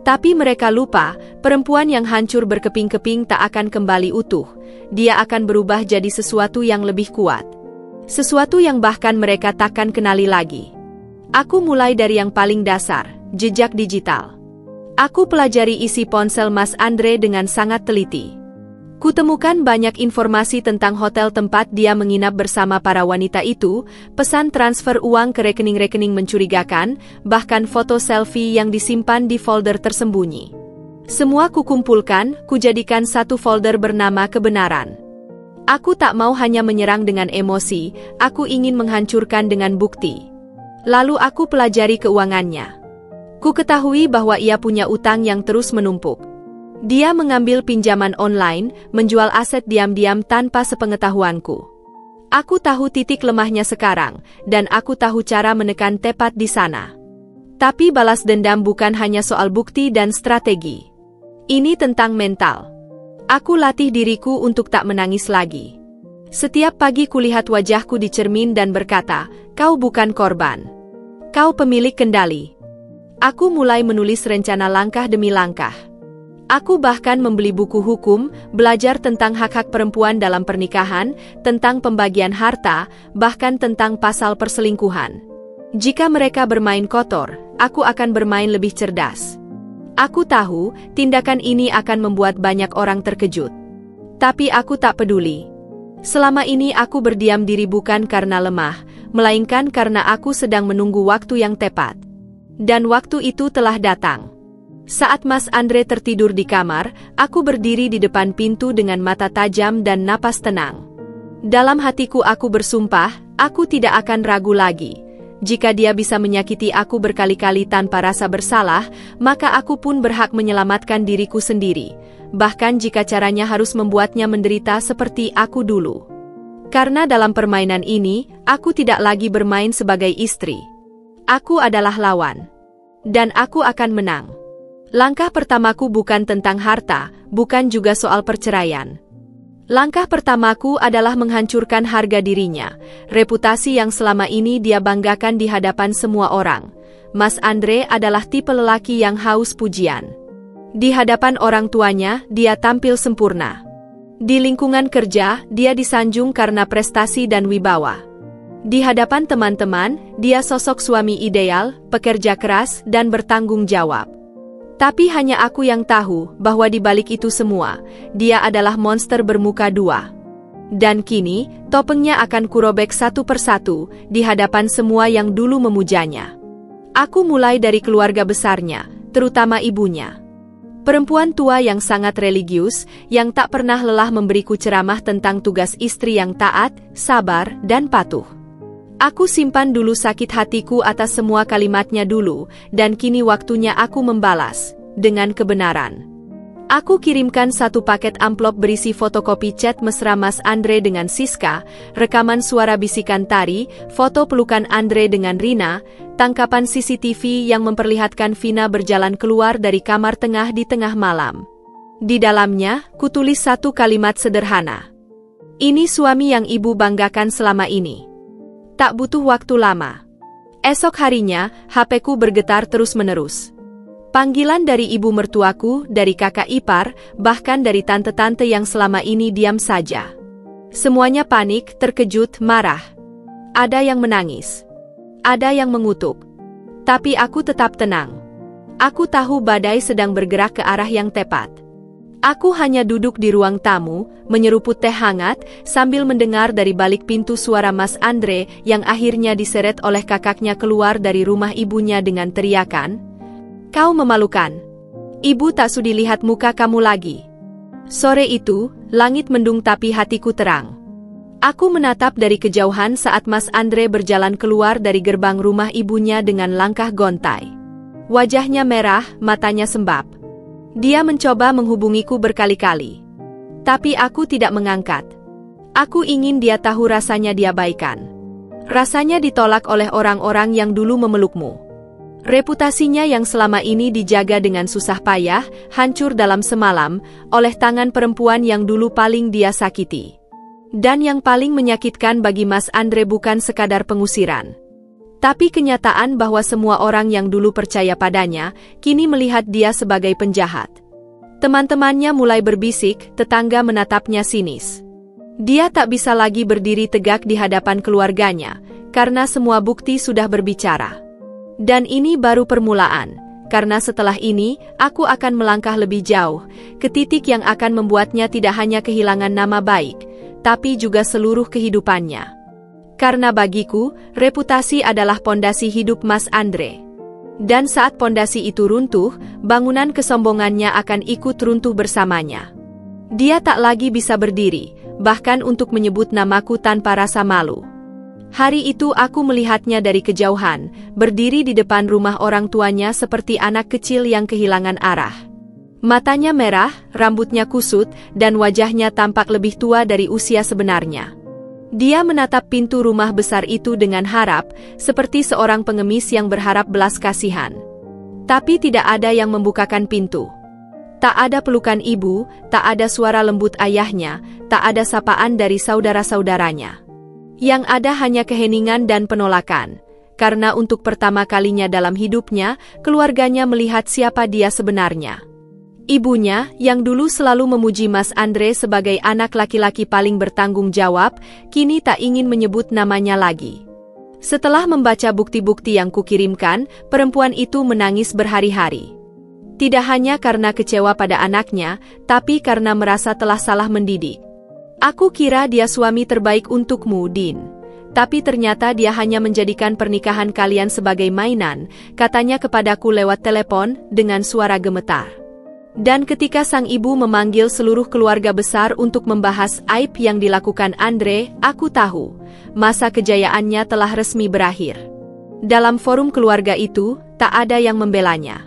Tapi mereka lupa, perempuan yang hancur berkeping-keping tak akan kembali utuh. Dia akan berubah jadi sesuatu yang lebih kuat. Sesuatu yang bahkan mereka takkan kenali lagi. Aku mulai dari yang paling dasar, jejak digital. Aku pelajari isi ponsel Mas Andre dengan sangat teliti. Kutemukan banyak informasi tentang hotel tempat dia menginap bersama para wanita itu, pesan transfer uang ke rekening-rekening mencurigakan, bahkan foto selfie yang disimpan di folder tersembunyi. Semua kukumpulkan, kujadikan satu folder bernama kebenaran. Aku tak mau hanya menyerang dengan emosi, aku ingin menghancurkan dengan bukti. Lalu aku pelajari keuangannya. Ku ketahui bahwa ia punya utang yang terus menumpuk. Dia mengambil pinjaman online, menjual aset diam-diam tanpa sepengetahuanku. Aku tahu titik lemahnya sekarang, dan aku tahu cara menekan tepat di sana. Tapi balas dendam bukan hanya soal bukti dan strategi. Ini tentang mental. Aku latih diriku untuk tak menangis lagi. Setiap pagi kulihat wajahku di cermin dan berkata, kau bukan korban. Kau pemilik kendali. Aku mulai menulis rencana langkah demi langkah. Aku bahkan membeli buku hukum, belajar tentang hak-hak perempuan dalam pernikahan, tentang pembagian harta, bahkan tentang pasal perselingkuhan. Jika mereka bermain kotor, aku akan bermain lebih cerdas. Aku tahu, tindakan ini akan membuat banyak orang terkejut. Tapi aku tak peduli. Selama ini aku berdiam diri bukan karena lemah, melainkan karena aku sedang menunggu waktu yang tepat. Dan waktu itu telah datang. Saat Mas Andre tertidur di kamar, aku berdiri di depan pintu dengan mata tajam dan napas tenang. Dalam hatiku aku bersumpah, aku tidak akan ragu lagi. Jika dia bisa menyakiti aku berkali-kali tanpa rasa bersalah, maka aku pun berhak menyelamatkan diriku sendiri. Bahkan jika caranya harus membuatnya menderita seperti aku dulu. Karena dalam permainan ini, aku tidak lagi bermain sebagai istri. Aku adalah lawan. Dan aku akan menang. Langkah pertamaku bukan tentang harta, bukan juga soal perceraian. Langkah pertamaku adalah menghancurkan harga dirinya, reputasi yang selama ini dia banggakan di hadapan semua orang. Mas Andre adalah tipe lelaki yang haus pujian. Di hadapan orang tuanya, dia tampil sempurna. Di lingkungan kerja, dia disanjung karena prestasi dan wibawa. Di hadapan teman-teman, dia sosok suami ideal, pekerja keras, dan bertanggung jawab. Tapi hanya aku yang tahu bahwa di balik itu semua, dia adalah monster bermuka dua. Dan kini, topengnya akan kurobek satu persatu di hadapan semua yang dulu memujanya. Aku mulai dari keluarga besarnya, terutama ibunya. Perempuan tua yang sangat religius, yang tak pernah lelah memberiku ceramah tentang tugas istri yang taat, sabar, dan patuh. Aku simpan dulu sakit hatiku atas semua kalimatnya dulu, dan kini waktunya aku membalas, dengan kebenaran. Aku kirimkan satu paket amplop berisi fotokopi chat mesra Mas Andre dengan Siska, rekaman suara bisikan Tari, foto pelukan Andre dengan Rina, tangkapan CCTV yang memperlihatkan Vina berjalan keluar dari kamar tengah di tengah malam. Di dalamnya, kutulis satu kalimat sederhana. Ini suami yang ibu banggakan selama ini. Tak butuh waktu lama. Esok harinya, HP-ku bergetar terus-menerus. Panggilan dari ibu mertuaku, dari kakak ipar, bahkan dari tante-tante yang selama ini diam saja. Semuanya panik, terkejut, marah. Ada yang menangis. Ada yang mengutuk. Tapi aku tetap tenang. Aku tahu badai sedang bergerak ke arah yang tepat. Aku hanya duduk di ruang tamu, menyeruput teh hangat, sambil mendengar dari balik pintu suara Mas Andre yang akhirnya diseret oleh kakaknya keluar dari rumah ibunya dengan teriakan, "Kau memalukan. Ibu tak sudi lihat muka kamu lagi." Sore itu, langit mendung tapi hatiku terang. Aku menatap dari kejauhan saat Mas Andre berjalan keluar dari gerbang rumah ibunya dengan langkah gontai. Wajahnya merah, matanya sembab. Dia mencoba menghubungiku berkali-kali. Tapi aku tidak mengangkat. Aku ingin dia tahu rasanya diabaikan. Rasanya ditolak oleh orang-orang yang dulu memelukmu. Reputasinya yang selama ini dijaga dengan susah payah, hancur dalam semalam, oleh tangan perempuan yang dulu paling dia sakiti. Dan yang paling menyakitkan bagi Mas Andre bukan sekadar pengusiran. Tapi kenyataan bahwa semua orang yang dulu percaya padanya, kini melihat dia sebagai penjahat. Teman-temannya mulai berbisik, tetangga menatapnya sinis. Dia tak bisa lagi berdiri tegak di hadapan keluarganya, karena semua bukti sudah berbicara. Dan ini baru permulaan. karena setelah ini, aku akan melangkah lebih jauh, ke titik yang akan membuatnya tidak hanya kehilangan nama baik, tapi juga seluruh kehidupannya. Karena bagiku, reputasi adalah pondasi hidup Mas Andre. Dan saat pondasi itu runtuh, bangunan kesombongannya akan ikut runtuh bersamanya. Dia tak lagi bisa berdiri, bahkan untuk menyebut namaku tanpa rasa malu. Hari itu aku melihatnya dari kejauhan, berdiri di depan rumah orang tuanya seperti anak kecil yang kehilangan arah. Matanya merah, rambutnya kusut, dan wajahnya tampak lebih tua dari usia sebenarnya. Dia menatap pintu rumah besar itu dengan harap, seperti seorang pengemis yang berharap belas kasihan. Tapi tidak ada yang membukakan pintu. Tak ada pelukan ibu, tak ada suara lembut ayahnya, tak ada sapaan dari saudara-saudaranya. Yang ada hanya keheningan dan penolakan, karena untuk pertama kalinya dalam hidupnya, keluarganya melihat siapa dia sebenarnya. Ibunya, yang dulu selalu memuji Mas Andre sebagai anak laki-laki paling bertanggung jawab, kini tak ingin menyebut namanya lagi. Setelah membaca bukti-bukti yang kukirimkan, perempuan itu menangis berhari-hari. Tidak hanya karena kecewa pada anaknya, tapi karena merasa telah salah mendidik. Aku kira dia suami terbaik untukmu, Din. Tapi ternyata dia hanya menjadikan pernikahan kalian sebagai mainan, katanya kepadaku lewat telepon dengan suara gemetar. Dan ketika sang ibu memanggil seluruh keluarga besar untuk membahas aib yang dilakukan Andre, aku tahu, masa kejayaannya telah resmi berakhir. Dalam forum keluarga itu, tak ada yang membelanya.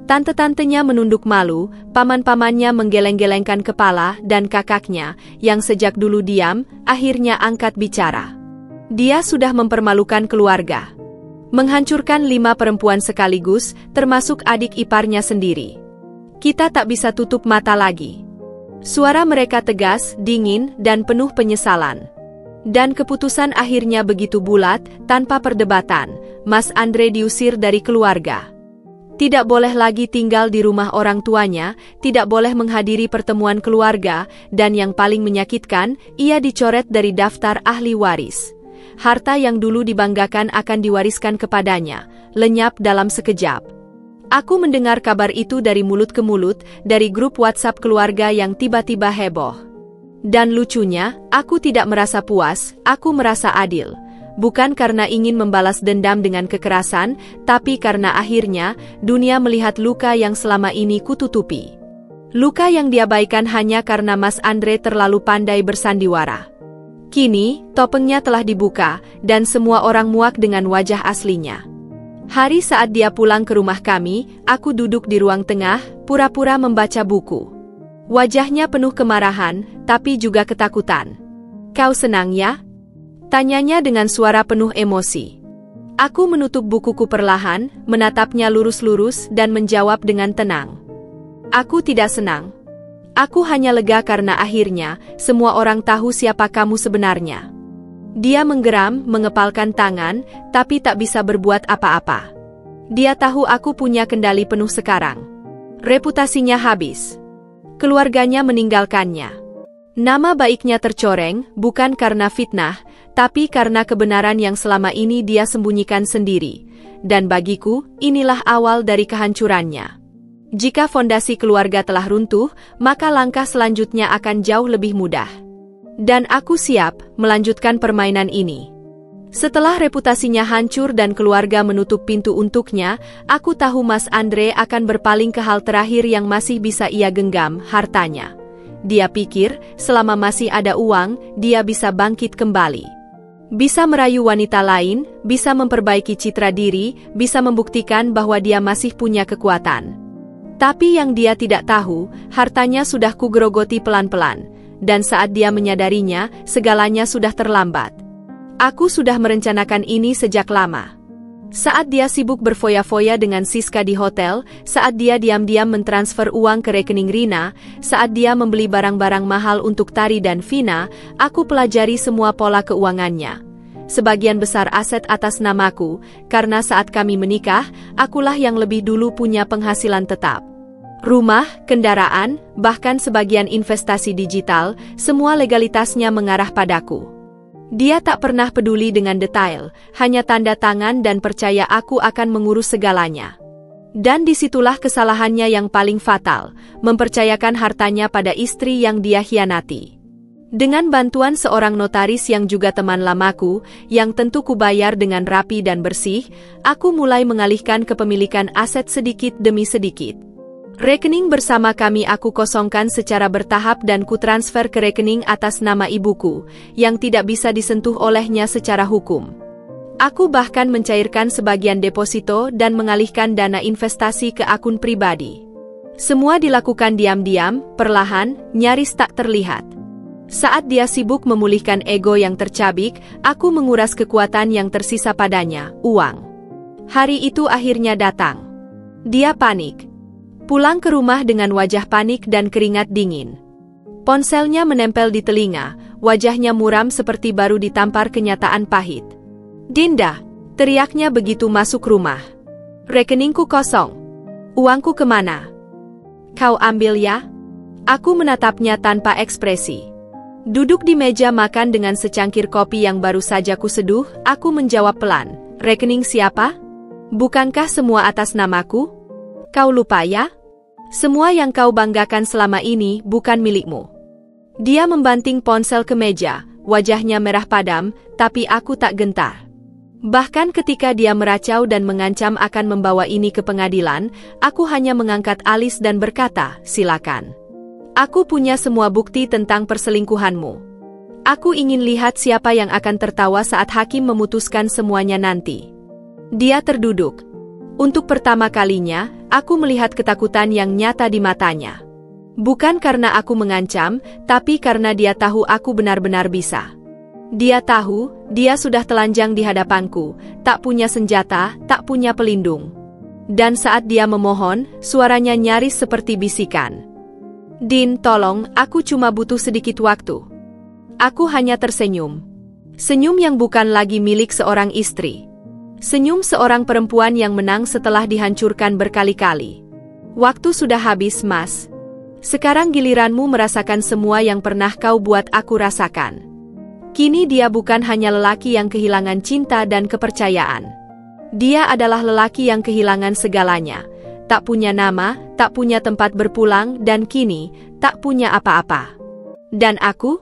Tante-tantenya menunduk malu, paman-pamannya menggeleng-gelengkan kepala, dan kakaknya, yang sejak dulu diam, akhirnya angkat bicara. Dia sudah mempermalukan keluarga. Menghancurkan 5 perempuan sekaligus, termasuk adik iparnya sendiri. Kita tak bisa tutup mata lagi. Suara mereka tegas, dingin, dan penuh penyesalan. Dan keputusan akhirnya begitu bulat, tanpa perdebatan, Mas Andre diusir dari keluarga. Tidak boleh lagi tinggal di rumah orang tuanya, tidak boleh menghadiri pertemuan keluarga, dan yang paling menyakitkan, ia dicoret dari daftar ahli waris. Harta yang dulu dibanggakan akan diwariskan kepadanya, lenyap dalam sekejap. Aku mendengar kabar itu dari mulut ke mulut, dari grup WhatsApp keluarga yang tiba-tiba heboh. Dan lucunya, aku tidak merasa puas, aku merasa adil. Bukan karena ingin membalas dendam dengan kekerasan, tapi karena akhirnya, dunia melihat luka yang selama ini kututupi. Luka yang diabaikan hanya karena Mas Andre terlalu pandai bersandiwara. Kini, topengnya telah dibuka, dan semua orang muak dengan wajah aslinya. Hari saat dia pulang ke rumah kami, aku duduk di ruang tengah, pura-pura membaca buku. Wajahnya penuh kemarahan, tapi juga ketakutan. "Kau senang ya?" tanyanya dengan suara penuh emosi. Aku menutup bukuku perlahan, menatapnya lurus-lurus dan menjawab dengan tenang. "Aku tidak senang. Aku hanya lega karena akhirnya, semua orang tahu siapa kamu sebenarnya." Dia menggeram, mengepalkan tangan, tapi tak bisa berbuat apa-apa. Dia tahu aku punya kendali penuh sekarang. Reputasinya habis. Keluarganya meninggalkannya. Nama baiknya tercoreng, bukan karena fitnah, tapi karena kebenaran yang selama ini dia sembunyikan sendiri. Dan bagiku, inilah awal dari kehancurannya. Jika fondasi keluarga telah runtuh, maka langkah selanjutnya akan jauh lebih mudah. Dan aku siap melanjutkan permainan ini. Setelah reputasinya hancur dan keluarga menutup pintu untuknya, aku tahu Mas Andre akan berpaling ke hal terakhir yang masih bisa ia genggam, hartanya. Dia pikir, selama masih ada uang, dia bisa bangkit kembali. Bisa merayu wanita lain, bisa memperbaiki citra diri, bisa membuktikan bahwa dia masih punya kekuatan. Tapi yang dia tidak tahu, hartanya sudah kugerogoti pelan-pelan, dan saat dia menyadarinya, segalanya sudah terlambat. Aku sudah merencanakan ini sejak lama. Saat dia sibuk berfoya-foya dengan Siska di hotel, saat dia diam-diam mentransfer uang ke rekening Rina, saat dia membeli barang-barang mahal untuk Tari dan Vina, aku pelajari semua pola keuangannya. Sebagian besar aset atas namaku, karena saat kami menikah, akulah yang lebih dulu punya penghasilan tetap. Rumah, kendaraan, bahkan sebagian investasi digital, semua legalitasnya mengarah padaku. Dia tak pernah peduli dengan detail, hanya tanda tangan dan percaya aku akan mengurus segalanya. Dan disitulah kesalahannya yang paling fatal, mempercayakan hartanya pada istri yang dia hianati. Dengan bantuan seorang notaris yang juga teman lamaku, yang tentu kubayar dengan rapi dan bersih, aku mulai mengalihkan kepemilikan aset sedikit demi sedikit. Rekening bersama kami aku kosongkan secara bertahap dan kutransfer ke rekening atas nama ibuku, yang tidak bisa disentuh olehnya secara hukum. Aku bahkan mencairkan sebagian deposito dan mengalihkan dana investasi ke akun pribadi. Semua dilakukan diam-diam, perlahan, nyaris tak terlihat. Saat dia sibuk memulihkan ego yang tercabik, aku menguras kekuatan yang tersisa padanya, uang. Hari itu akhirnya datang. Dia panik. Pulang ke rumah dengan wajah panik dan keringat dingin. Ponselnya menempel di telinga, wajahnya muram seperti baru ditampar kenyataan pahit. "Dinda," teriaknya begitu masuk rumah. "Rekeningku kosong. Uangku kemana?" "Kau ambil ya?" Aku menatapnya tanpa ekspresi. Duduk di meja makan dengan secangkir kopi yang baru saja kuseduh, aku menjawab pelan, "Rekening siapa? Bukankah semua atas namaku? Kau lupa ya? Semua yang kau banggakan selama ini bukan milikmu." Dia membanting ponsel ke meja, wajahnya merah padam, tapi aku tak gentar. Bahkan ketika dia meracau dan mengancam akan membawa ini ke pengadilan, aku hanya mengangkat alis dan berkata, "Silakan. Aku punya semua bukti tentang perselingkuhanmu. Aku ingin lihat siapa yang akan tertawa saat hakim memutuskan semuanya nanti." Dia terduduk. Untuk pertama kalinya, aku melihat ketakutan yang nyata di matanya. Bukan karena aku mengancam, tapi karena dia tahu aku benar-benar bisa. Dia tahu, dia sudah telanjang di hadapanku, tak punya senjata, tak punya pelindung. Dan saat dia memohon, suaranya nyaris seperti bisikan. "Din, tolong, aku cuma butuh sedikit waktu." Aku hanya tersenyum. Senyum yang bukan lagi milik seorang istri. Senyum seorang perempuan yang menang setelah dihancurkan berkali-kali. "Waktu sudah habis, Mas. Sekarang giliranmu merasakan semua yang pernah kau buat aku rasakan." Kini dia bukan hanya lelaki yang kehilangan cinta dan kepercayaan. Dia adalah lelaki yang kehilangan segalanya. Tak punya nama, tak punya tempat berpulang, dan kini, tak punya apa-apa. Dan aku?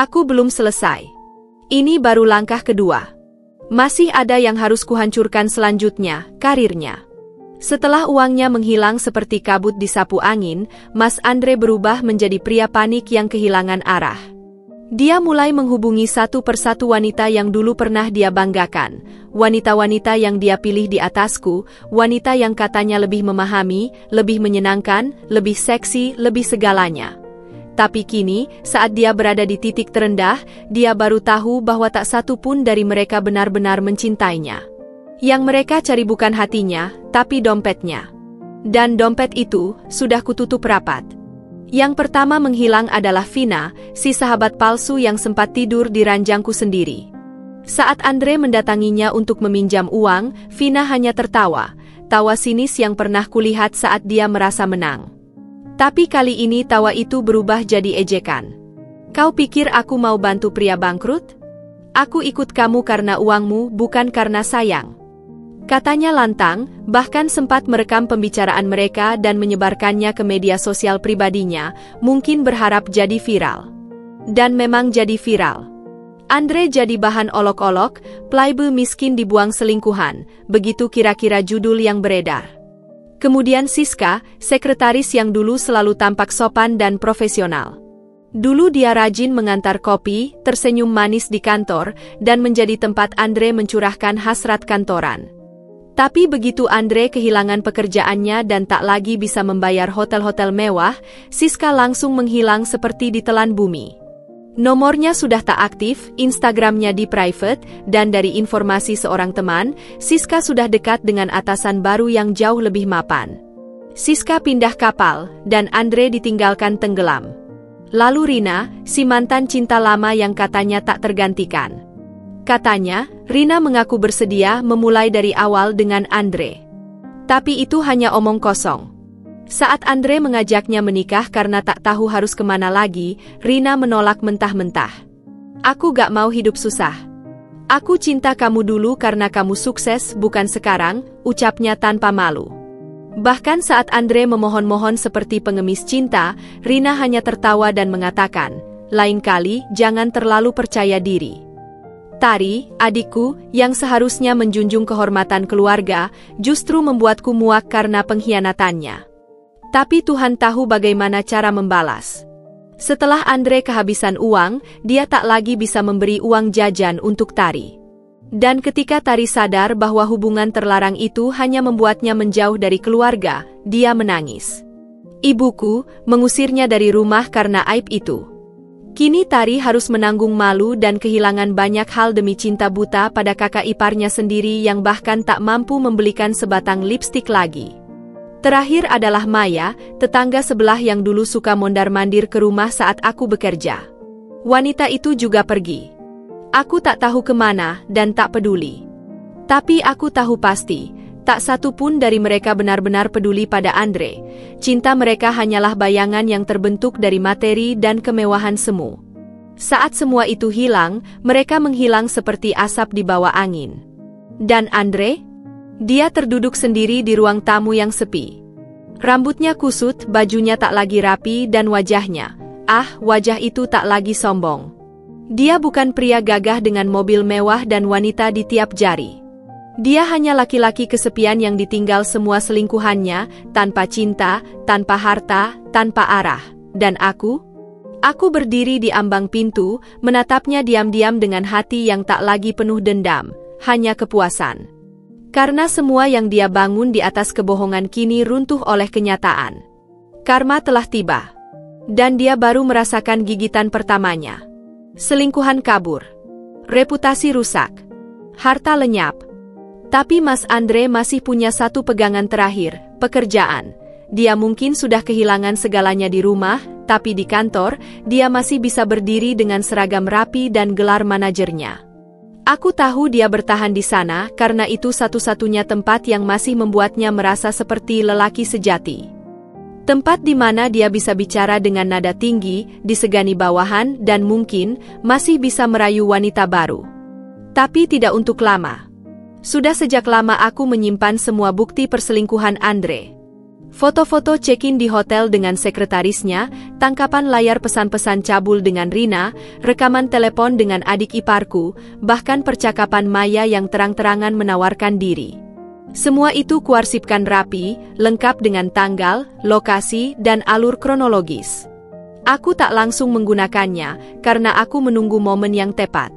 Aku belum selesai. Ini baru langkah kedua. Masih ada yang harus kuhancurkan selanjutnya, karirnya. Setelah uangnya menghilang seperti kabut disapu angin, Mas Andre berubah menjadi pria panik yang kehilangan arah. Dia mulai menghubungi satu persatu wanita yang dulu pernah dia banggakan, wanita-wanita yang dia pilih di atasku, wanita yang katanya lebih memahami, lebih menyenangkan, lebih seksi, lebih segalanya. Tapi kini, saat dia berada di titik terendah, dia baru tahu bahwa tak satu pun dari mereka benar-benar mencintainya. Yang mereka cari bukan hatinya, tapi dompetnya. Dan dompet itu sudah kututup rapat. Yang pertama menghilang adalah Vina, si sahabat palsu yang sempat tidur di ranjangku sendiri. Saat Andre mendatanginya untuk meminjam uang, Vina hanya tertawa, tawa sinis yang pernah kulihat saat dia merasa menang. Tapi kali ini tawa itu berubah jadi ejekan. "Kau pikir aku mau bantu pria bangkrut? Aku ikut kamu karena uangmu, bukan karena sayang." Katanya lantang, bahkan sempat merekam pembicaraan mereka dan menyebarkannya ke media sosial pribadinya, mungkin berharap jadi viral. Dan memang jadi viral. Andre jadi bahan olok-olok, playboy miskin dibuang selingkuhan, begitu kira-kira judul yang beredar. Kemudian Siska, sekretaris yang dulu selalu tampak sopan dan profesional. Dulu dia rajin mengantar kopi, tersenyum manis di kantor, dan menjadi tempat Andre mencurahkan hasrat kantoran. Tapi begitu Andre kehilangan pekerjaannya dan tak lagi bisa membayar hotel-hotel mewah, Siska langsung menghilang seperti ditelan bumi. Nomornya sudah tak aktif, Instagramnya di private, dan dari informasi seorang teman, Siska sudah dekat dengan atasan baru yang jauh lebih mapan. Siska pindah kapal, dan Andre ditinggalkan tenggelam. Lalu Rina, si mantan cinta lama yang katanya tak tergantikan. Katanya, Rina mengaku bersedia memulai dari awal dengan Andre. Tapi itu hanya omong kosong. Saat Andre mengajaknya menikah karena tak tahu harus kemana lagi, Rina menolak mentah-mentah. "Aku gak mau hidup susah. Aku cinta kamu dulu karena kamu sukses, bukan sekarang," ucapnya tanpa malu. Bahkan saat Andre memohon-mohon seperti pengemis cinta, Rina hanya tertawa dan mengatakan, "Lain kali, jangan terlalu percaya diri." Tari, adikku, yang seharusnya menjunjung kehormatan keluarga, justru membuatku muak karena pengkhianatannya. Tapi Tuhan tahu bagaimana cara membalas. Setelah Andre kehabisan uang, dia tak lagi bisa memberi uang jajan untuk Tari. Dan ketika Tari sadar bahwa hubungan terlarang itu hanya membuatnya menjauh dari keluarga, dia menangis. Ibuku mengusirnya dari rumah karena aib itu. Kini Tari harus menanggung malu dan kehilangan banyak hal demi cinta buta pada kakak iparnya sendiri yang bahkan tak mampu membelikan sebatang lipstik lagi. Terakhir adalah Maya, tetangga sebelah yang dulu suka mondar-mandir ke rumah saat aku bekerja. Wanita itu juga pergi. Aku tak tahu kemana dan tak peduli. Tapi aku tahu pasti, tak satu pun dari mereka benar-benar peduli pada Andre. Cinta mereka hanyalah bayangan yang terbentuk dari materi dan kemewahan semu. Saat semua itu hilang, mereka menghilang seperti asap di bawah angin. Dan Andre? Dia terduduk sendiri di ruang tamu yang sepi. Rambutnya kusut, bajunya tak lagi rapi dan wajahnya, wajah itu tak lagi sombong. Dia bukan pria gagah dengan mobil mewah dan wanita di tiap jari. Dia hanya laki-laki kesepian yang ditinggal semua selingkuhannya, tanpa cinta, tanpa harta, tanpa arah. Dan aku? Aku berdiri di ambang pintu, menatapnya diam-diam dengan hati yang tak lagi penuh dendam, hanya kepuasan. Karena semua yang dia bangun di atas kebohongan kini runtuh oleh kenyataan. Karma telah tiba. Dan dia baru merasakan gigitan pertamanya. Selingkuhan kabur. Reputasi rusak. Harta lenyap. Tapi Mas Andre masih punya satu pegangan terakhir, pekerjaan. Dia mungkin sudah kehilangan segalanya di rumah, tapi di kantor, dia masih bisa berdiri dengan seragam rapi dan gelar manajernya. Aku tahu dia bertahan di sana karena itu satu-satunya tempat yang masih membuatnya merasa seperti lelaki sejati. Tempat di mana dia bisa bicara dengan nada tinggi, disegani bawahan, dan mungkin masih bisa merayu wanita baru. Tapi tidak untuk lama. Sudah sejak lama aku menyimpan semua bukti perselingkuhan Andre. Foto-foto check-in di hotel dengan sekretarisnya, tangkapan layar pesan-pesan cabul dengan Rina, rekaman telepon dengan adik iparku, bahkan percakapan Maya yang terang-terangan menawarkan diri. Semua itu kuarsipkan rapi, lengkap dengan tanggal, lokasi, dan alur kronologis. Aku tak langsung menggunakannya, karena aku menunggu momen yang tepat.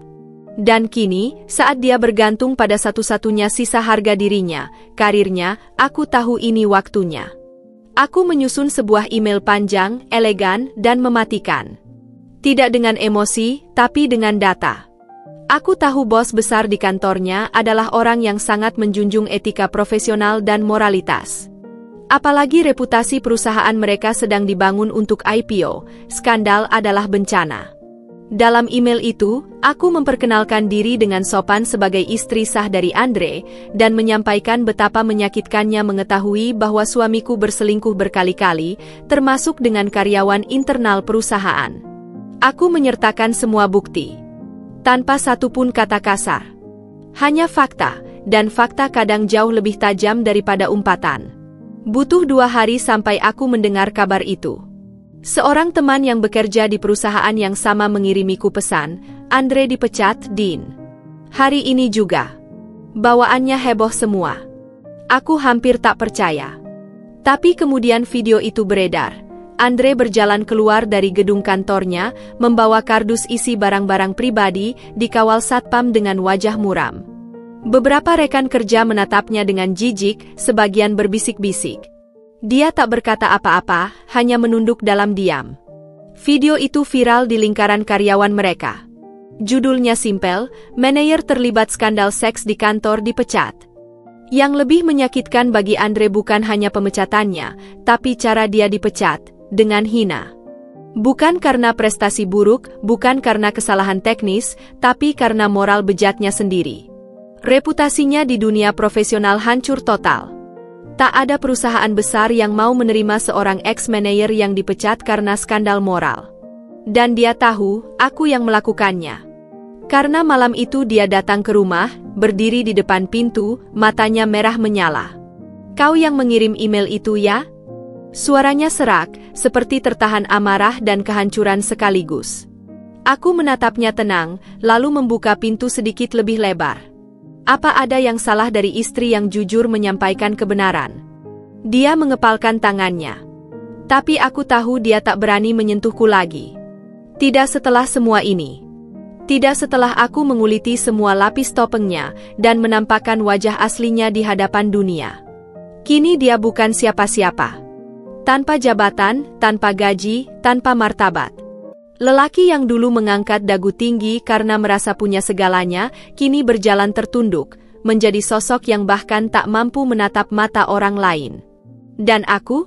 Dan kini, saat dia bergantung pada satu-satunya sisa harga dirinya, karirnya, aku tahu ini waktunya. Aku menyusun sebuah email panjang, elegan, dan mematikan. Tidak dengan emosi, tapi dengan data. Aku tahu bos besar di kantornya adalah orang yang sangat menjunjung etika profesional dan moralitas. Apalagi reputasi perusahaan mereka sedang dibangun untuk IPO, skandal adalah bencana. Dalam email itu, aku memperkenalkan diri dengan sopan sebagai istri sah dari Andre, dan menyampaikan betapa menyakitkannya mengetahui bahwa suamiku berselingkuh berkali-kali, termasuk dengan karyawan internal perusahaan. Aku menyertakan semua bukti. Tanpa satupun kata kasar. Hanya fakta, dan fakta kadang jauh lebih tajam daripada umpatan. Butuh 2 hari sampai aku mendengar kabar itu. Seorang teman yang bekerja di perusahaan yang sama mengirimiku pesan, Andre dipecat, Din. Hari ini juga. Bawaannya heboh semua. Aku hampir tak percaya. Tapi kemudian video itu beredar. Andre berjalan keluar dari gedung kantornya, membawa kardus isi barang-barang pribadi, dikawal satpam dengan wajah muram. Beberapa rekan kerja menatapnya dengan jijik, sebagian berbisik-bisik. Dia tak berkata apa-apa, hanya menunduk dalam diam. Video itu viral di lingkaran karyawan mereka. Judulnya simpel, manajer terlibat skandal seks di kantor dipecat. Yang lebih menyakitkan bagi Andre bukan hanya pemecatannya, tapi cara dia dipecat, dengan hina. Bukan karena prestasi buruk, bukan karena kesalahan teknis, tapi karena moral bejatnya sendiri. Reputasinya di dunia profesional hancur total. Tak ada perusahaan besar yang mau menerima seorang ex-manajer yang dipecat karena skandal moral. Dan dia tahu, aku yang melakukannya. Karena malam itu dia datang ke rumah, berdiri di depan pintu, matanya merah menyala. Kau yang mengirim email itu ya? Suaranya serak, seperti tertahan amarah dan kehancuran sekaligus. Aku menatapnya tenang, lalu membuka pintu sedikit lebih lebar. Apa ada yang salah dari istri yang jujur menyampaikan kebenaran? Dia mengepalkan tangannya. Tapi aku tahu dia tak berani menyentuhku lagi. Tidak setelah semua ini. Tidak setelah aku menguliti semua lapis topengnya dan menampakkan wajah aslinya di hadapan dunia. Kini dia bukan siapa-siapa. Tanpa jabatan, tanpa gaji, tanpa martabat. Lelaki yang dulu mengangkat dagu tinggi karena merasa punya segalanya, kini berjalan tertunduk, menjadi sosok yang bahkan tak mampu menatap mata orang lain. Dan aku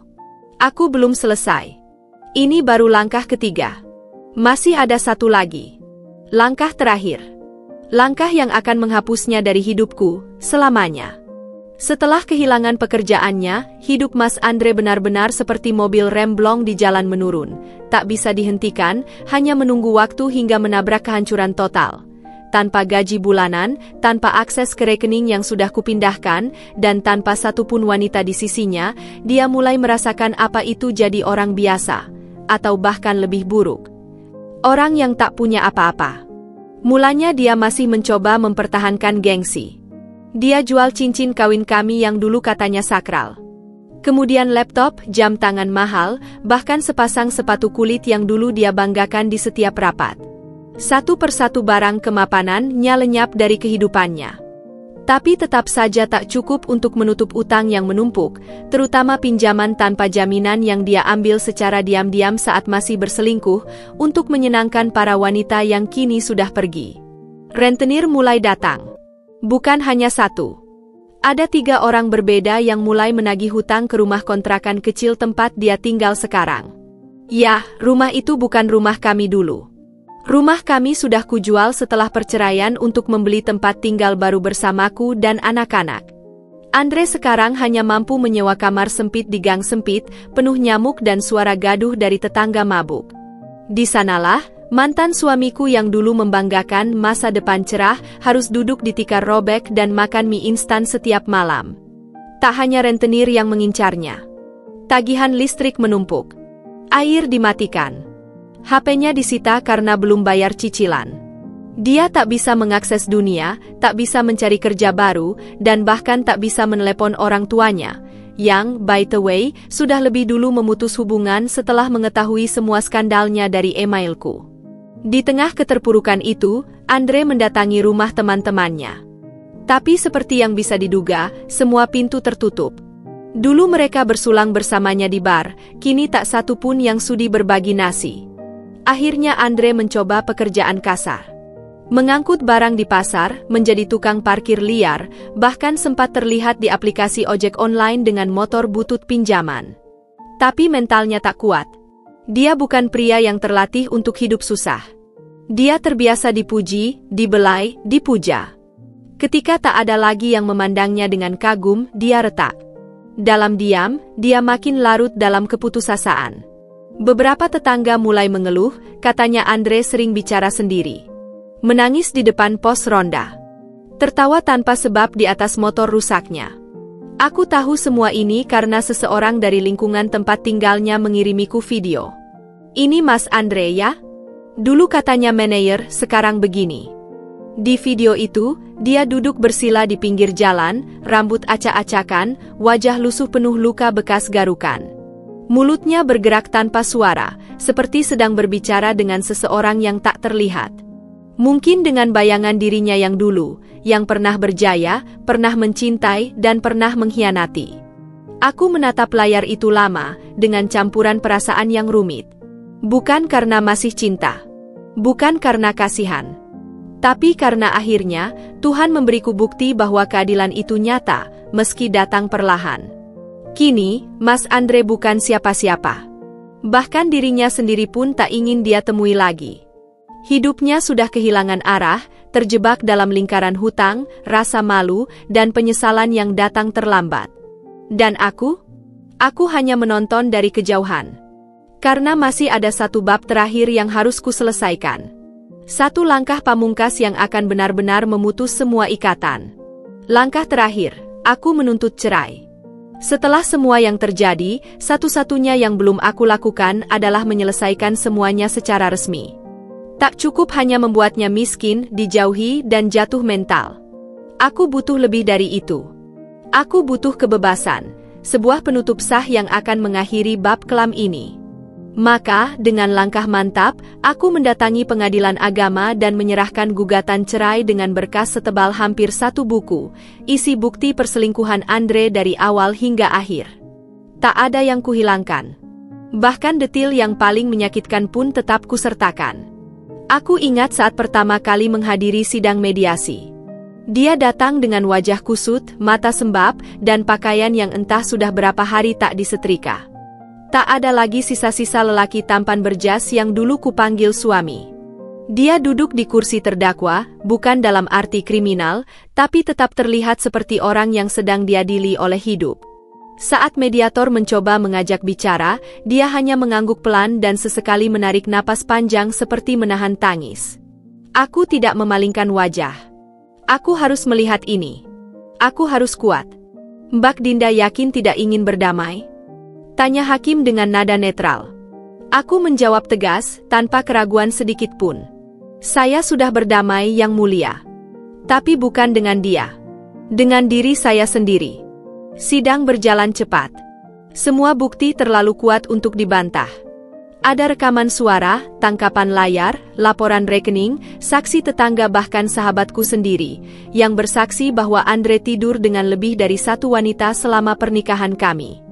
belum selesai. Ini baru langkah ketiga. Masih ada satu lagi. Langkah terakhir. Langkah yang akan menghapusnya dari hidupku, selamanya. Setelah kehilangan pekerjaannya, hidup Mas Andre benar-benar seperti mobil remblong di jalan menurun. Tak bisa dihentikan, hanya menunggu waktu hingga menabrak kehancuran total. Tanpa gaji bulanan, tanpa akses ke rekening yang sudah kupindahkan, dan tanpa satupun wanita di sisinya, dia mulai merasakan apa itu jadi orang biasa, atau bahkan lebih buruk. Orang yang tak punya apa-apa. Mulanya dia masih mencoba mempertahankan gengsi. Dia jual cincin kawin kami yang dulu katanya sakral. Kemudian laptop, jam tangan mahal, bahkan sepasang sepatu kulit yang dulu dia banggakan di setiap rapat. Satu persatu barang kemapanannya lenyap dari kehidupannya. Tapi tetap saja tak cukup untuk menutup utang yang menumpuk, terutama pinjaman tanpa jaminan yang dia ambil secara diam-diam saat masih berselingkuh, untuk menyenangkan para wanita yang kini sudah pergi. Rentenir mulai datang. Bukan hanya satu. Ada 3 orang berbeda yang mulai menagih hutang ke rumah kontrakan kecil tempat dia tinggal sekarang. Ya, rumah itu bukan rumah kami dulu. Rumah kami sudah kujual setelah perceraian untuk membeli tempat tinggal baru bersamaku dan anak-anak. Andre sekarang hanya mampu menyewa kamar sempit di gang sempit, penuh nyamuk dan suara gaduh dari tetangga mabuk. Di sanalah, mantan suamiku yang dulu membanggakan masa depan cerah harus duduk di tikar robek dan makan mie instan setiap malam. Tak hanya rentenir yang mengincarnya. Tagihan listrik menumpuk. Air dimatikan. HP-nya disita karena belum bayar cicilan. Dia tak bisa mengakses dunia, tak bisa mencari kerja baru, dan bahkan tak bisa menelepon orang tuanya, yang, by the way, sudah lebih dulu memutus hubungan setelah mengetahui semua skandalnya dari emailku. Di tengah keterpurukan itu, Andre mendatangi rumah teman-temannya. Tapi seperti yang bisa diduga, semua pintu tertutup. Dulu mereka bersulang bersamanya di bar, kini tak satu pun yang sudi berbagi nasi. Akhirnya Andre mencoba pekerjaan kasar. Mengangkut barang di pasar, menjadi tukang parkir liar, bahkan sempat terlihat di aplikasi ojek online dengan motor butut pinjaman. Tapi mentalnya tak kuat. Dia bukan pria yang terlatih untuk hidup susah. Dia terbiasa dipuji, dibelai, dipuja. Ketika tak ada lagi yang memandangnya dengan kagum, dia retak. Dalam diam, dia makin larut dalam keputusasaan. Beberapa tetangga mulai mengeluh, katanya Andre sering bicara sendiri. Menangis di depan pos ronda. Tertawa tanpa sebab di atas motor rusaknya. Aku tahu semua ini karena seseorang dari lingkungan tempat tinggalnya mengirimiku video. Ini Mas Andre ya? Dulu katanya manajer, sekarang begini. Di video itu, dia duduk bersila di pinggir jalan, rambut acak-acakan, wajah lusuh penuh luka bekas garukan. Mulutnya bergerak tanpa suara, seperti sedang berbicara dengan seseorang yang tak terlihat. Mungkin dengan bayangan dirinya yang dulu, yang pernah berjaya, pernah mencintai, dan pernah mengkhianati. Aku menatap layar itu lama, dengan campuran perasaan yang rumit. Bukan karena masih cinta. Bukan karena kasihan. Tapi karena akhirnya, Tuhan memberiku bukti bahwa keadilan itu nyata, meski datang perlahan. Kini, Mas Andre bukan siapa-siapa. Bahkan dirinya sendiri pun tak ingin dia temui lagi. Hidupnya sudah kehilangan arah, terjebak dalam lingkaran hutang, rasa malu, dan penyesalan yang datang terlambat. Dan aku hanya menonton dari kejauhan. Karena masih ada satu bab terakhir yang harus kuselesaikan. Satu langkah pamungkas yang akan benar-benar memutus semua ikatan. Langkah terakhir, aku menuntut cerai. Setelah semua yang terjadi, satu-satunya yang belum aku lakukan adalah menyelesaikan semuanya secara resmi. Tak cukup hanya membuatnya miskin, dijauhi, dan jatuh mental. Aku butuh lebih dari itu. Aku butuh kebebasan, sebuah penutup sah yang akan mengakhiri bab kelam ini. Maka, dengan langkah mantap, aku mendatangi pengadilan agama dan menyerahkan gugatan cerai dengan berkas setebal hampir 1 buku, isi bukti perselingkuhan Andre dari awal hingga akhir. Tak ada yang kuhilangkan. Bahkan detil yang paling menyakitkan pun tetap kusertakan. Aku ingat saat pertama kali menghadiri sidang mediasi. Dia datang dengan wajah kusut, mata sembab, dan pakaian yang entah sudah berapa hari tak disetrika. Tak ada lagi sisa-sisa lelaki tampan berjas yang dulu kupanggil suami. Dia duduk di kursi terdakwa, bukan dalam arti kriminal, tapi tetap terlihat seperti orang yang sedang diadili oleh hidup. Saat mediator mencoba mengajak bicara, dia hanya mengangguk pelan dan sesekali menarik napas panjang seperti menahan tangis. Aku tidak memalingkan wajah. Aku harus melihat ini. Aku harus kuat. Mbak Dinda yakin tidak ingin berdamai? Tanya hakim dengan nada netral. Aku menjawab tegas, tanpa keraguan sedikit pun. Saya sudah berdamai, Yang Mulia. Tapi bukan dengan dia. Dengan diri saya sendiri. Sidang berjalan cepat. Semua bukti terlalu kuat untuk dibantah. Ada rekaman suara, tangkapan layar, laporan rekening, saksi tetangga bahkan sahabatku sendiri, yang bersaksi bahwa Andre tidur dengan lebih dari 1 wanita selama pernikahan kami.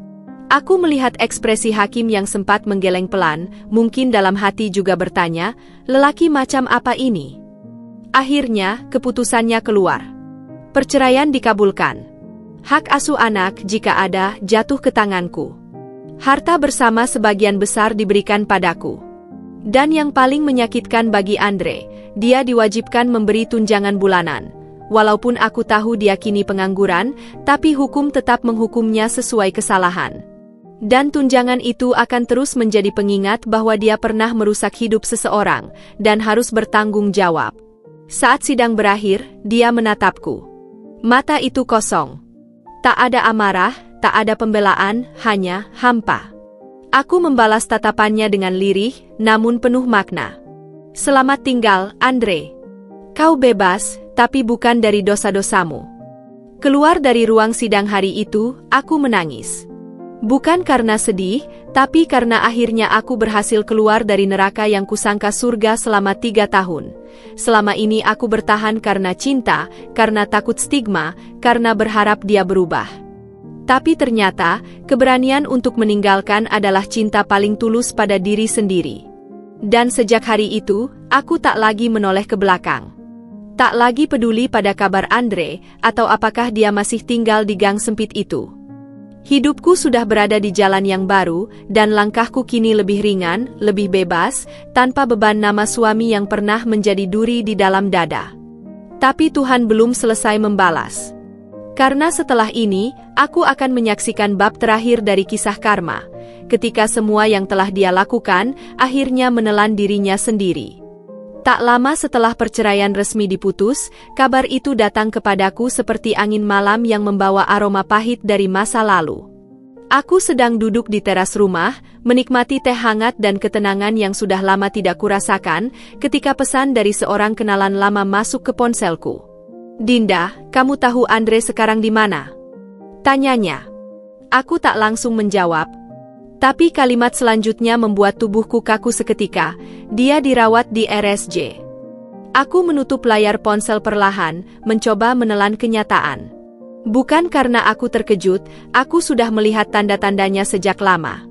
Aku melihat ekspresi hakim yang sempat menggeleng pelan, mungkin dalam hati juga bertanya, lelaki macam apa ini? Akhirnya, keputusannya keluar. Perceraian dikabulkan. Hak asuh anak, jika ada, jatuh ke tanganku. Harta bersama sebagian besar diberikan padaku. Dan yang paling menyakitkan bagi Andre, dia diwajibkan memberi tunjangan bulanan. Walaupun aku tahu dia kini pengangguran, tapi hukum tetap menghukumnya sesuai kesalahan. Dan tunjangan itu akan terus menjadi pengingat bahwa dia pernah merusak hidup seseorang, dan harus bertanggung jawab. Saat sidang berakhir, dia menatapku. Mata itu kosong. Tak ada amarah, tak ada pembelaan, hanya hampa. Aku membalas tatapannya dengan lirih, namun penuh makna. Selamat tinggal, Andre. Kau bebas, tapi bukan dari dosa-dosamu. Keluar dari ruang sidang hari itu, aku menangis. Bukan karena sedih, tapi karena akhirnya aku berhasil keluar dari neraka yang kusangka surga selama 3 tahun. Selama ini aku bertahan karena cinta, karena takut stigma, karena berharap dia berubah. Tapi ternyata, keberanian untuk meninggalkan adalah cinta paling tulus pada diri sendiri. Dan sejak hari itu, aku tak lagi menoleh ke belakang. Tak lagi peduli pada kabar Andre, atau apakah dia masih tinggal di gang sempit itu. Hidupku sudah berada di jalan yang baru, dan langkahku kini lebih ringan, lebih bebas, tanpa beban nama suami yang pernah menjadi duri di dalam dada. Tapi Tuhan belum selesai membalas. Karena setelah ini, aku akan menyaksikan bab terakhir dari kisah karma, ketika semua yang telah dia lakukan, akhirnya menelan dirinya sendiri. Tak lama setelah perceraian resmi diputus, kabar itu datang kepadaku seperti angin malam yang membawa aroma pahit dari masa lalu. Aku sedang duduk di teras rumah, menikmati teh hangat dan ketenangan yang sudah lama tidak kurasakan, ketika pesan dari seorang kenalan lama masuk ke ponselku. Dinda, kamu tahu Andre sekarang di mana? Tanyanya. Aku tak langsung menjawab. Tapi kalimat selanjutnya membuat tubuhku kaku seketika. Dia dirawat di RSJ. Aku menutup layar ponsel perlahan, mencoba menelan kenyataan. Bukan karena aku terkejut, aku sudah melihat tanda-tandanya sejak lama.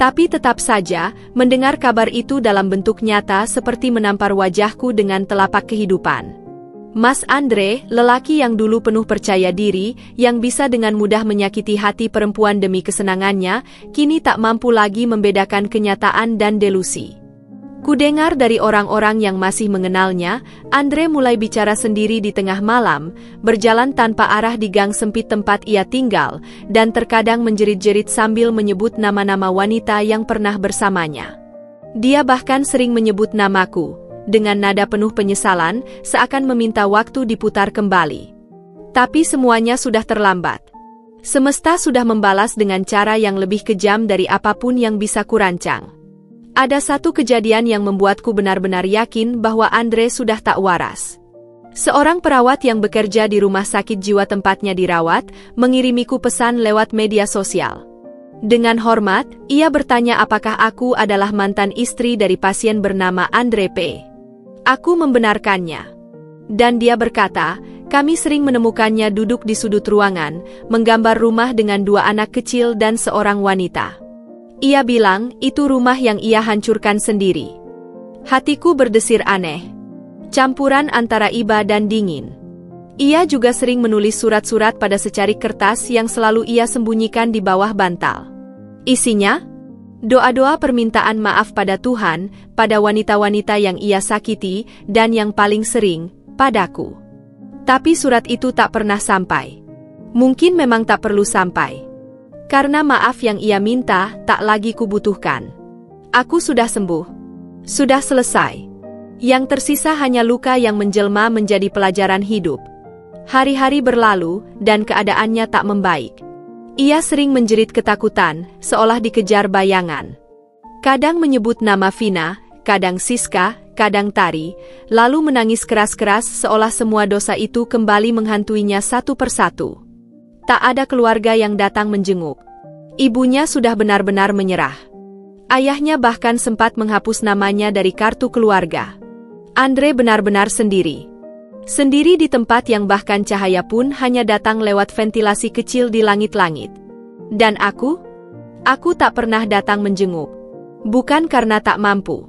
Tapi tetap saja, mendengar kabar itu dalam bentuk nyata seperti menampar wajahku dengan telapak kehidupan. Mas Andre, lelaki yang dulu penuh percaya diri, yang bisa dengan mudah menyakiti hati perempuan demi kesenangannya, kini tak mampu lagi membedakan kenyataan dan delusi. Kudengar dari orang-orang yang masih mengenalnya, Andre mulai bicara sendiri di tengah malam, berjalan tanpa arah di gang sempit tempat ia tinggal, dan terkadang menjerit-jerit sambil menyebut nama-nama wanita yang pernah bersamanya. Dia bahkan sering menyebut namaku, dengan nada penuh penyesalan, seakan meminta waktu diputar kembali. Tapi semuanya sudah terlambat. Semesta sudah membalas dengan cara yang lebih kejam dari apapun yang bisa kurancang. Ada satu kejadian yang membuatku benar-benar yakin bahwa Andre sudah tak waras. Seorang perawat yang bekerja di rumah sakit jiwa tempatnya dirawat, mengirimiku pesan lewat media sosial. Dengan hormat, ia bertanya apakah aku adalah mantan istri dari pasien bernama Andre P. Aku membenarkannya. Dan dia berkata, kami sering menemukannya duduk di sudut ruangan, menggambar rumah dengan 2 anak kecil dan seorang wanita. Ia bilang, itu rumah yang ia hancurkan sendiri. Hatiku berdesir aneh. Campuran antara iba dan dingin. Ia juga sering menulis surat-surat pada secarik kertas yang selalu ia sembunyikan di bawah bantal. Isinya? Doa-doa permintaan maaf pada Tuhan, pada wanita-wanita yang ia sakiti, dan yang paling sering, padaku. Tapi surat itu tak pernah sampai. Mungkin memang tak perlu sampai. Karena maaf yang ia minta, tak lagi kubutuhkan. Aku sudah sembuh. Sudah selesai. Yang tersisa hanya luka yang menjelma menjadi pelajaran hidup. Hari-hari berlalu, dan keadaannya tak membaik. Ia sering menjerit ketakutan, seolah dikejar bayangan. Kadang menyebut nama Vina, kadang Siska, kadang Tari, lalu menangis keras-keras seolah semua dosa itu kembali menghantuinya satu persatu. Tak ada keluarga yang datang menjenguk. Ibunya sudah benar-benar menyerah. Ayahnya bahkan sempat menghapus namanya dari kartu keluarga. Andre benar-benar sendiri. Sendiri di tempat yang bahkan cahaya pun hanya datang lewat ventilasi kecil di langit-langit. Dan aku? Aku tak pernah datang menjenguk. Bukan karena tak mampu.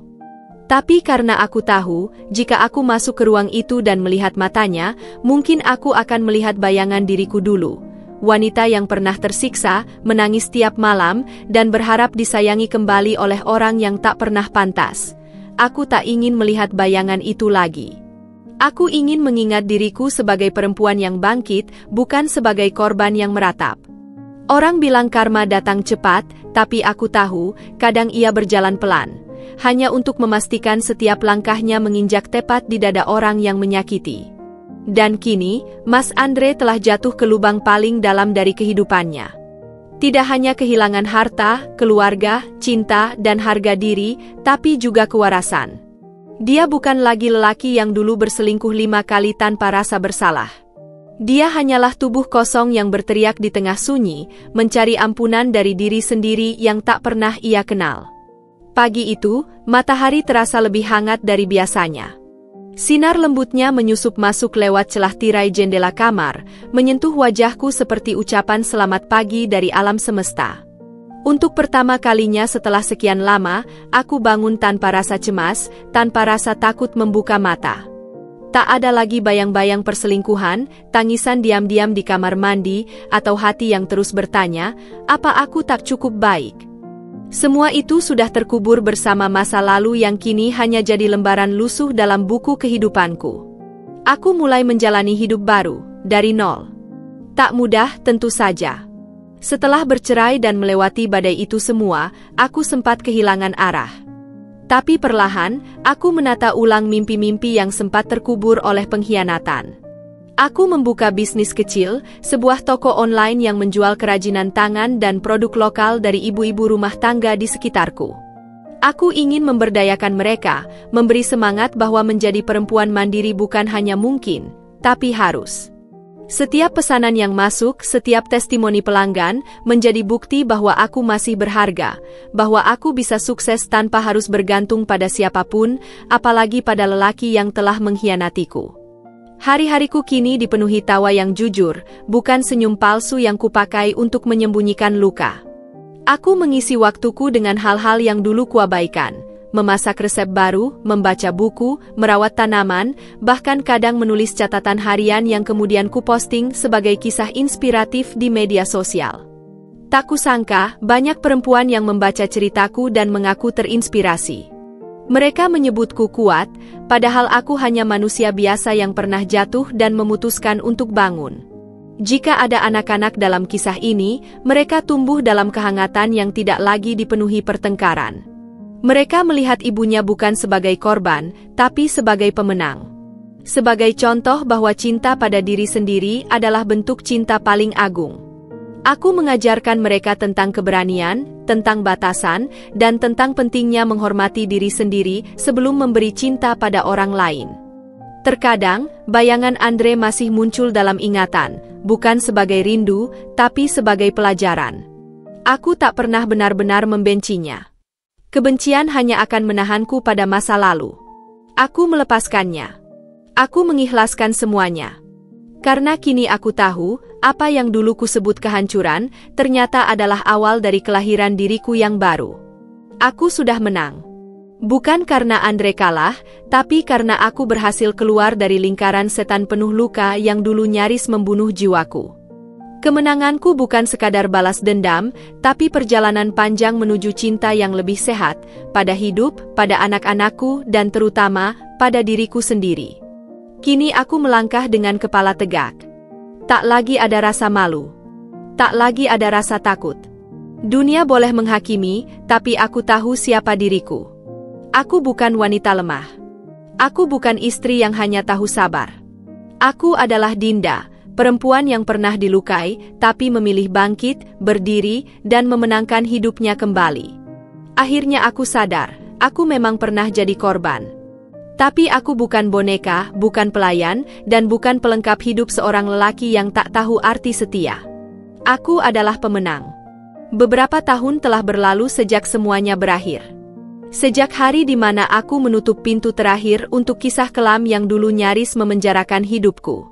Tapi karena aku tahu, jika aku masuk ke ruang itu dan melihat matanya, mungkin aku akan melihat bayangan diriku dulu. Wanita yang pernah tersiksa, menangis tiap malam, dan berharap disayangi kembali oleh orang yang tak pernah pantas. Aku tak ingin melihat bayangan itu lagi. Aku ingin mengingat diriku sebagai perempuan yang bangkit, bukan sebagai korban yang meratap. Orang bilang karma datang cepat, tapi aku tahu, kadang ia berjalan pelan. Hanya untuk memastikan setiap langkahnya menginjak tepat di dada orang yang menyakiti. Dan kini, Mas Andre telah jatuh ke lubang paling dalam dari kehidupannya. Tidak hanya kehilangan harta, keluarga, cinta, dan harga diri, tapi juga kewarasan. Dia bukan lagi lelaki yang dulu berselingkuh 5 kali tanpa rasa bersalah. Dia hanyalah tubuh kosong yang berteriak di tengah sunyi, mencari ampunan dari diri sendiri yang tak pernah ia kenal. Pagi itu, matahari terasa lebih hangat dari biasanya. Sinar lembutnya menyusup masuk lewat celah tirai jendela kamar, menyentuh wajahku seperti ucapan selamat pagi dari alam semesta. Untuk pertama kalinya setelah sekian lama, aku bangun tanpa rasa cemas, tanpa rasa takut membuka mata. Tak ada lagi bayang-bayang perselingkuhan, tangisan diam-diam di kamar mandi, atau hati yang terus bertanya, apa aku tak cukup baik? Semua itu sudah terkubur bersama masa lalu yang kini hanya jadi lembaran lusuh dalam buku kehidupanku. Aku mulai menjalani hidup baru, dari nol. Tak mudah, tentu saja. Setelah bercerai dan melewati badai itu semua, aku sempat kehilangan arah. Tapi perlahan, aku menata ulang mimpi-mimpi yang sempat terkubur oleh pengkhianatan. Aku membuka bisnis kecil, sebuah toko online yang menjual kerajinan tangan dan produk lokal dari ibu-ibu rumah tangga di sekitarku. Aku ingin memberdayakan mereka, memberi semangat bahwa menjadi perempuan mandiri bukan hanya mungkin, tapi harus. Setiap pesanan yang masuk, setiap testimoni pelanggan, menjadi bukti bahwa aku masih berharga, bahwa aku bisa sukses tanpa harus bergantung pada siapapun, apalagi pada lelaki yang telah mengkhianatiku. Hari-hariku kini dipenuhi tawa yang jujur, bukan senyum palsu yang kupakai untuk menyembunyikan luka. Aku mengisi waktuku dengan hal-hal yang dulu kuabaikan, memasak resep baru, membaca buku, merawat tanaman, bahkan kadang menulis catatan harian yang kemudian kuposting sebagai kisah inspiratif di media sosial. Tak kusangka, banyak perempuan yang membaca ceritaku dan mengaku terinspirasi. Mereka menyebutku kuat, padahal aku hanya manusia biasa yang pernah jatuh dan memutuskan untuk bangun. Jika ada anak-anak dalam kisah ini, mereka tumbuh dalam kehangatan yang tidak lagi dipenuhi pertengkaran. Mereka melihat ibunya bukan sebagai korban, tapi sebagai pemenang. Sebagai contoh bahwa cinta pada diri sendiri adalah bentuk cinta paling agung. Aku mengajarkan mereka tentang keberanian, tentang batasan, dan tentang pentingnya menghormati diri sendiri sebelum memberi cinta pada orang lain. Terkadang, bayangan Andre masih muncul dalam ingatan, bukan sebagai rindu, tapi sebagai pelajaran. Aku tak pernah benar-benar membencinya. Kebencian hanya akan menahanku pada masa lalu. Aku melepaskannya. Aku mengikhlaskan semuanya. Karena kini aku tahu, apa yang dulu kusebut kehancuran, ternyata adalah awal dari kelahiran diriku yang baru. Aku sudah menang. Bukan karena Andre kalah, tapi karena aku berhasil keluar dari lingkaran setan penuh luka yang dulu nyaris membunuh jiwaku. Kemenanganku bukan sekadar balas dendam, tapi perjalanan panjang menuju cinta yang lebih sehat, pada hidup, pada anak-anakku, dan terutama, pada diriku sendiri. Kini aku melangkah dengan kepala tegak. Tak lagi ada rasa malu. Tak lagi ada rasa takut. Dunia boleh menghakimi, tapi aku tahu siapa diriku. Aku bukan wanita lemah. Aku bukan istri yang hanya tahu sabar. Aku adalah Dinda, perempuan yang pernah dilukai, tapi memilih bangkit, berdiri, dan memenangkan hidupnya kembali. Akhirnya aku sadar, aku memang pernah jadi korban. Tapi aku bukan boneka, bukan pelayan, dan bukan pelengkap hidup seorang lelaki yang tak tahu arti setia. Aku adalah pemenang. Beberapa tahun telah berlalu sejak semuanya berakhir. Sejak hari di mana aku menutup pintu terakhir untuk kisah kelam yang dulu nyaris memenjarakan hidupku.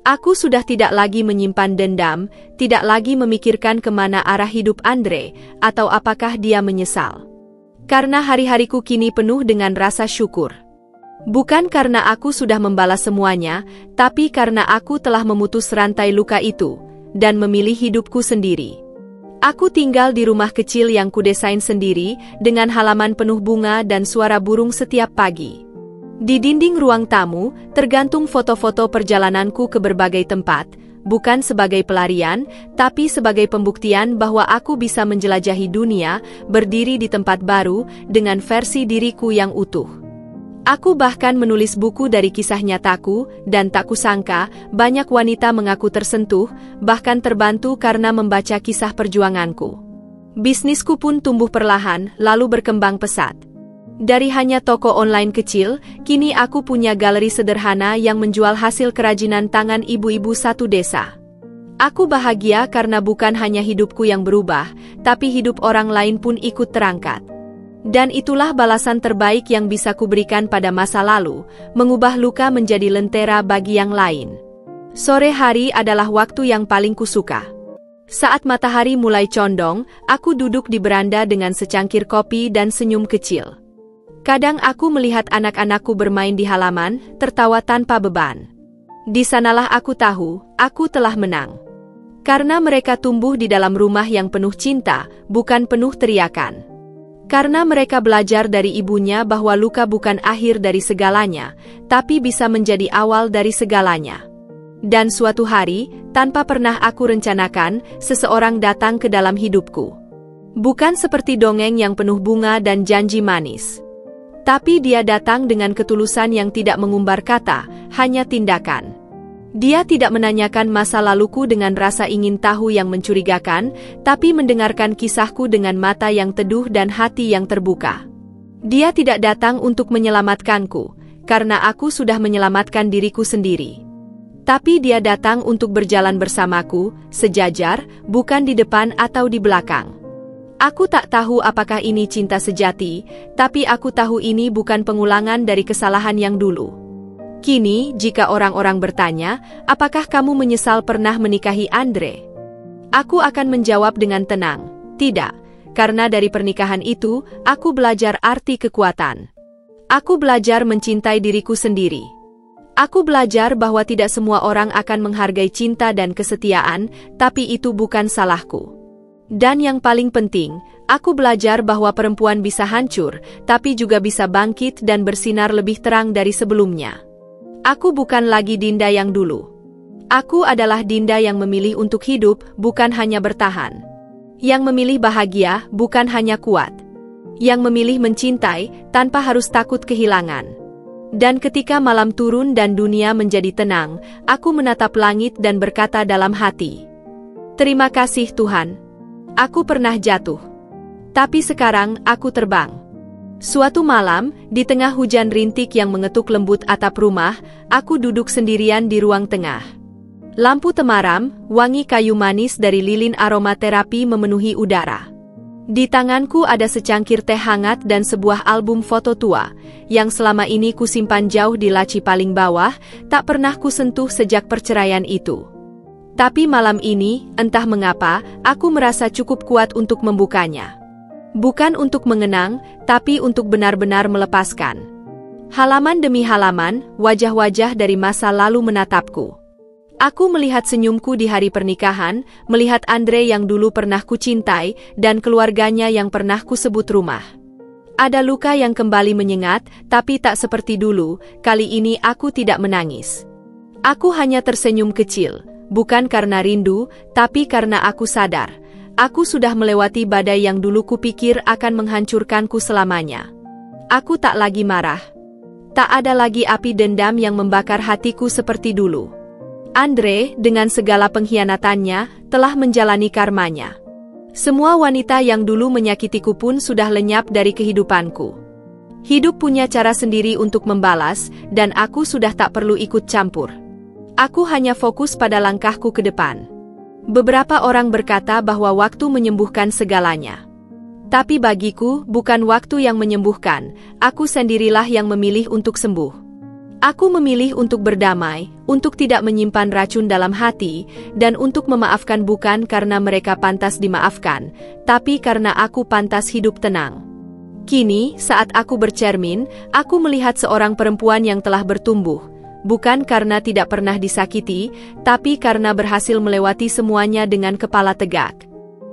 Aku sudah tidak lagi menyimpan dendam, tidak lagi memikirkan kemana arah hidup Andre, atau apakah dia menyesal. Karena hari-hariku kini penuh dengan rasa syukur. Bukan karena aku sudah membalas semuanya, tapi karena aku telah memutus rantai luka itu, dan memilih hidupku sendiri. Aku tinggal di rumah kecil yang kudesain sendiri, dengan halaman penuh bunga dan suara burung setiap pagi. Di dinding ruang tamu, tergantung foto-foto perjalananku ke berbagai tempat, bukan sebagai pelarian, tapi sebagai pembuktian bahwa aku bisa menjelajahi dunia, berdiri di tempat baru, dengan versi diriku yang utuh. Aku bahkan menulis buku dari kisah nyataku, dan tak kusangka, banyak wanita mengaku tersentuh, bahkan terbantu karena membaca kisah perjuanganku. Bisnisku pun tumbuh perlahan, lalu berkembang pesat. Dari hanya toko online kecil, kini aku punya galeri sederhana yang menjual hasil kerajinan tangan ibu-ibu satu desa. Aku bahagia karena bukan hanya hidupku yang berubah, tapi hidup orang lain pun ikut terangkat. Dan itulah balasan terbaik yang bisa kuberikan pada masa lalu, mengubah luka menjadi lentera bagi yang lain. Sore hari adalah waktu yang paling kusuka. Saat matahari mulai condong, aku duduk di beranda dengan secangkir kopi dan senyum kecil. Kadang aku melihat anak-anakku bermain di halaman, tertawa tanpa beban. Di sanalah aku tahu, aku telah menang. Karena mereka tumbuh di dalam rumah yang penuh cinta, bukan penuh teriakan. Karena mereka belajar dari ibunya bahwa luka bukan akhir dari segalanya, tapi bisa menjadi awal dari segalanya. Dan suatu hari, tanpa pernah aku rencanakan, seseorang datang ke dalam hidupku. Bukan seperti dongeng yang penuh bunga dan janji manis. Tapi dia datang dengan ketulusan yang tidak mengumbar kata, hanya tindakan. Dia tidak menanyakan masa laluku dengan rasa ingin tahu yang mencurigakan, tapi mendengarkan kisahku dengan mata yang teduh dan hati yang terbuka. Dia tidak datang untuk menyelamatkanku, karena aku sudah menyelamatkan diriku sendiri. Tapi dia datang untuk berjalan bersamaku, sejajar, bukan di depan atau di belakang. Aku tak tahu apakah ini cinta sejati, tapi aku tahu ini bukan pengulangan dari kesalahan yang dulu. Kini, jika orang-orang bertanya, apakah kamu menyesal pernah menikahi Andre? Aku akan menjawab dengan tenang, tidak, karena dari pernikahan itu, aku belajar arti kekuatan. Aku belajar mencintai diriku sendiri. Aku belajar bahwa tidak semua orang akan menghargai cinta dan kesetiaan, tapi itu bukan salahku. Dan yang paling penting, aku belajar bahwa perempuan bisa hancur, tapi juga bisa bangkit dan bersinar lebih terang dari sebelumnya. Aku bukan lagi Dinda yang dulu. Aku adalah Dinda yang memilih untuk hidup, bukan hanya bertahan. Yang memilih bahagia, bukan hanya kuat. Yang memilih mencintai, tanpa harus takut kehilangan. Dan ketika malam turun dan dunia menjadi tenang, aku menatap langit dan berkata dalam hati, Terima kasih Tuhan. Aku pernah jatuh. Tapi sekarang aku terbang. Suatu malam, di tengah hujan rintik yang mengetuk lembut atap rumah, aku duduk sendirian di ruang tengah. Lampu temaram, wangi kayu manis dari lilin aromaterapi memenuhi udara. Di tanganku ada secangkir teh hangat dan sebuah album foto tua, yang selama ini kusimpan jauh di laci paling bawah, tak pernah kusentuh sejak perceraian itu. Tapi malam ini, entah mengapa, aku merasa cukup kuat untuk membukanya. Bukan untuk mengenang, tapi untuk benar-benar melepaskan. Halaman demi halaman, wajah-wajah dari masa lalu menatapku. Aku melihat senyumku di hari pernikahan, melihat Andre yang dulu pernah kucintai, dan keluarganya yang pernah kusebut rumah. Ada luka yang kembali menyengat, tapi tak seperti dulu, kali ini aku tidak menangis. Aku hanya tersenyum kecil, bukan karena rindu, tapi karena aku sadar. Aku sudah melewati badai yang dulu kupikir akan menghancurkanku selamanya. Aku tak lagi marah. Tak ada lagi api dendam yang membakar hatiku seperti dulu. Andre, dengan segala pengkhianatannya, telah menjalani karmanya. Semua wanita yang dulu menyakitiku pun sudah lenyap dari kehidupanku. Hidup punya cara sendiri untuk membalas, dan aku sudah tak perlu ikut campur. Aku hanya fokus pada langkahku ke depan. Beberapa orang berkata bahwa waktu menyembuhkan segalanya. Tapi bagiku, bukan waktu yang menyembuhkan, aku sendirilah yang memilih untuk sembuh. Aku memilih untuk berdamai, untuk tidak menyimpan racun dalam hati, dan untuk memaafkan bukan karena mereka pantas dimaafkan, tapi karena aku pantas hidup tenang. Kini, saat aku bercermin, aku melihat seorang perempuan yang telah bertumbuh, bukan karena tidak pernah disakiti, tapi karena berhasil melewati semuanya dengan kepala tegak.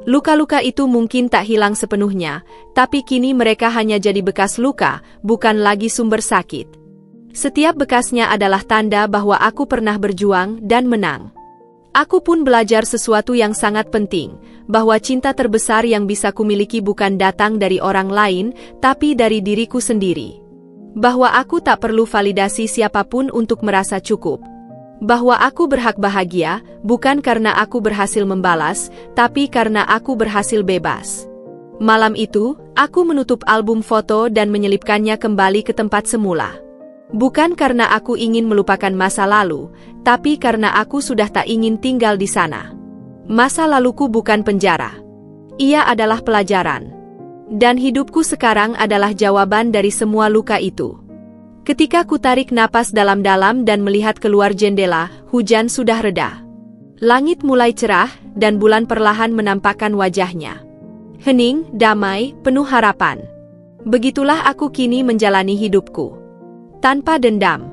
Luka-luka itu mungkin tak hilang sepenuhnya, tapi kini mereka hanya jadi bekas luka, bukan lagi sumber sakit. Setiap bekasnya adalah tanda bahwa aku pernah berjuang dan menang. Aku pun belajar sesuatu yang sangat penting, bahwa cinta terbesar yang bisa kumiliki bukan datang dari orang lain, tapi dari diriku sendiri. Bahwa aku tak perlu validasi siapapun untuk merasa cukup. Bahwa aku berhak bahagia, bukan karena aku berhasil membalas, tapi karena aku berhasil bebas. Malam itu, aku menutup album foto dan menyelipkannya kembali ke tempat semula. Bukan karena aku ingin melupakan masa lalu, tapi karena aku sudah tak ingin tinggal di sana. Masa laluku bukan penjara. Ia adalah pelajaran. Dan hidupku sekarang adalah jawaban dari semua luka itu. Ketika ku tarik napas dalam-dalam dan melihat keluar jendela, hujan sudah reda. Langit mulai cerah, dan bulan perlahan menampakkan wajahnya. Hening, damai, penuh harapan. Begitulah aku kini menjalani hidupku. Tanpa dendam,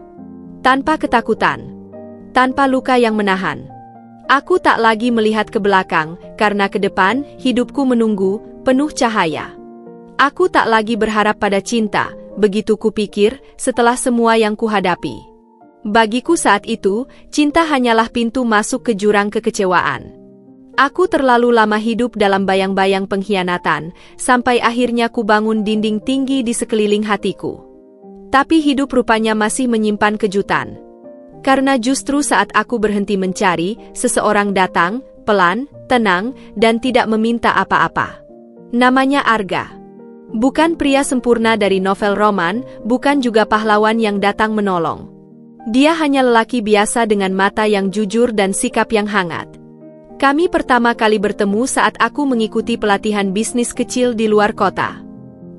tanpa ketakutan, tanpa luka yang menahan. Aku tak lagi melihat ke belakang, karena ke depan, hidupku menunggu, penuh cahaya. Aku tak lagi berharap pada cinta, begitu kupikir, setelah semua yang kuhadapi. Bagiku saat itu, cinta hanyalah pintu masuk ke jurang kekecewaan. Aku terlalu lama hidup dalam bayang-bayang pengkhianatan, sampai akhirnya kubangun dinding tinggi di sekeliling hatiku. Tapi hidup rupanya masih menyimpan kejutan. Karena justru saat aku berhenti mencari, seseorang datang, pelan, tenang, dan tidak meminta apa-apa. Namanya Arga. Bukan pria sempurna dari novel roman, bukan juga pahlawan yang datang menolong. Dia hanya lelaki biasa dengan mata yang jujur dan sikap yang hangat. Kami pertama kali bertemu saat aku mengikuti pelatihan bisnis kecil di luar kota.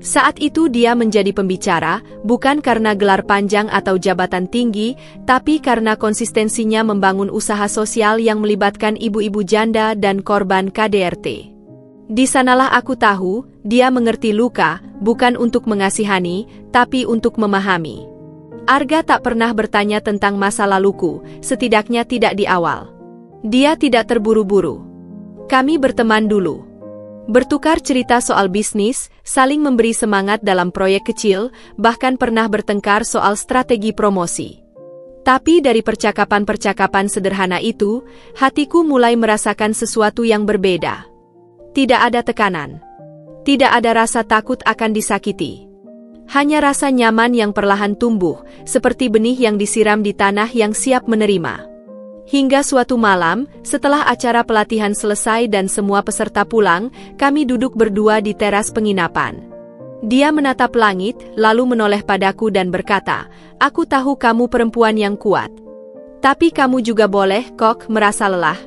Saat itu dia menjadi pembicara, bukan karena gelar panjang atau jabatan tinggi, tapi karena konsistensinya membangun usaha sosial yang melibatkan ibu-ibu janda dan korban KDRT. Di sanalah aku tahu, dia mengerti luka, bukan untuk mengasihani, tapi untuk memahami. Arga tak pernah bertanya tentang masa laluku, setidaknya tidak di awal. Dia tidak terburu-buru. Kami berteman dulu. Bertukar cerita soal bisnis, saling memberi semangat dalam proyek kecil, bahkan pernah bertengkar soal strategi promosi. Tapi dari percakapan-percakapan sederhana itu, hatiku mulai merasakan sesuatu yang berbeda. Tidak ada tekanan. Tidak ada rasa takut akan disakiti. Hanya rasa nyaman yang perlahan tumbuh, seperti benih yang disiram di tanah yang siap menerima. Hingga suatu malam, setelah acara pelatihan selesai dan semua peserta pulang, kami duduk berdua di teras penginapan. Dia menatap langit, lalu menoleh padaku dan berkata, "Aku tahu kamu perempuan yang kuat. Tapi kamu juga boleh, kok, merasa lelah.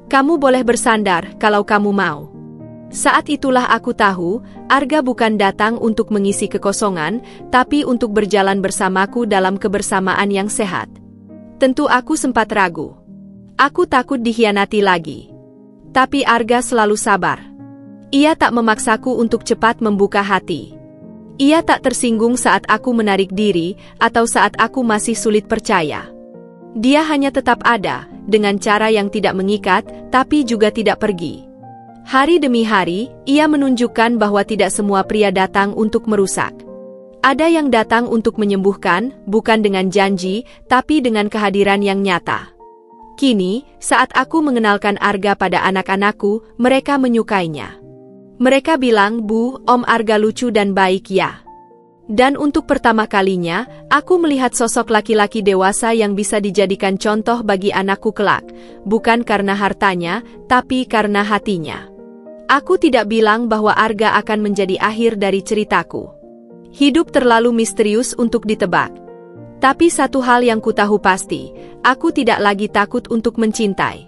Kamu boleh bersandar kalau kamu mau." Saat itulah aku tahu, Arga bukan datang untuk mengisi kekosongan, tapi untuk berjalan bersamaku dalam kebersamaan yang sehat. Tentu aku sempat ragu. Aku takut dikhianati lagi. Tapi Arga selalu sabar. Ia tak memaksaku untuk cepat membuka hati. Ia tak tersinggung saat aku menarik diri, atau saat aku masih sulit percaya. Dia hanya tetap ada, dengan cara yang tidak mengikat, tapi juga tidak pergi. Hari demi hari, ia menunjukkan bahwa tidak semua pria datang untuk merusak. Ada yang datang untuk menyembuhkan, bukan dengan janji, tapi dengan kehadiran yang nyata. Kini, saat aku mengenalkan Arga pada anak-anakku, mereka menyukainya. Mereka bilang, "Bu, Om Arga lucu dan baik ya." Dan untuk pertama kalinya, aku melihat sosok laki-laki dewasa yang bisa dijadikan contoh bagi anakku kelak, bukan karena hartanya, tapi karena hatinya. Aku tidak bilang bahwa Arga akan menjadi akhir dari ceritaku. Hidup terlalu misterius untuk ditebak. Tapi satu hal yang ku tahu pasti, aku tidak lagi takut untuk mencintai.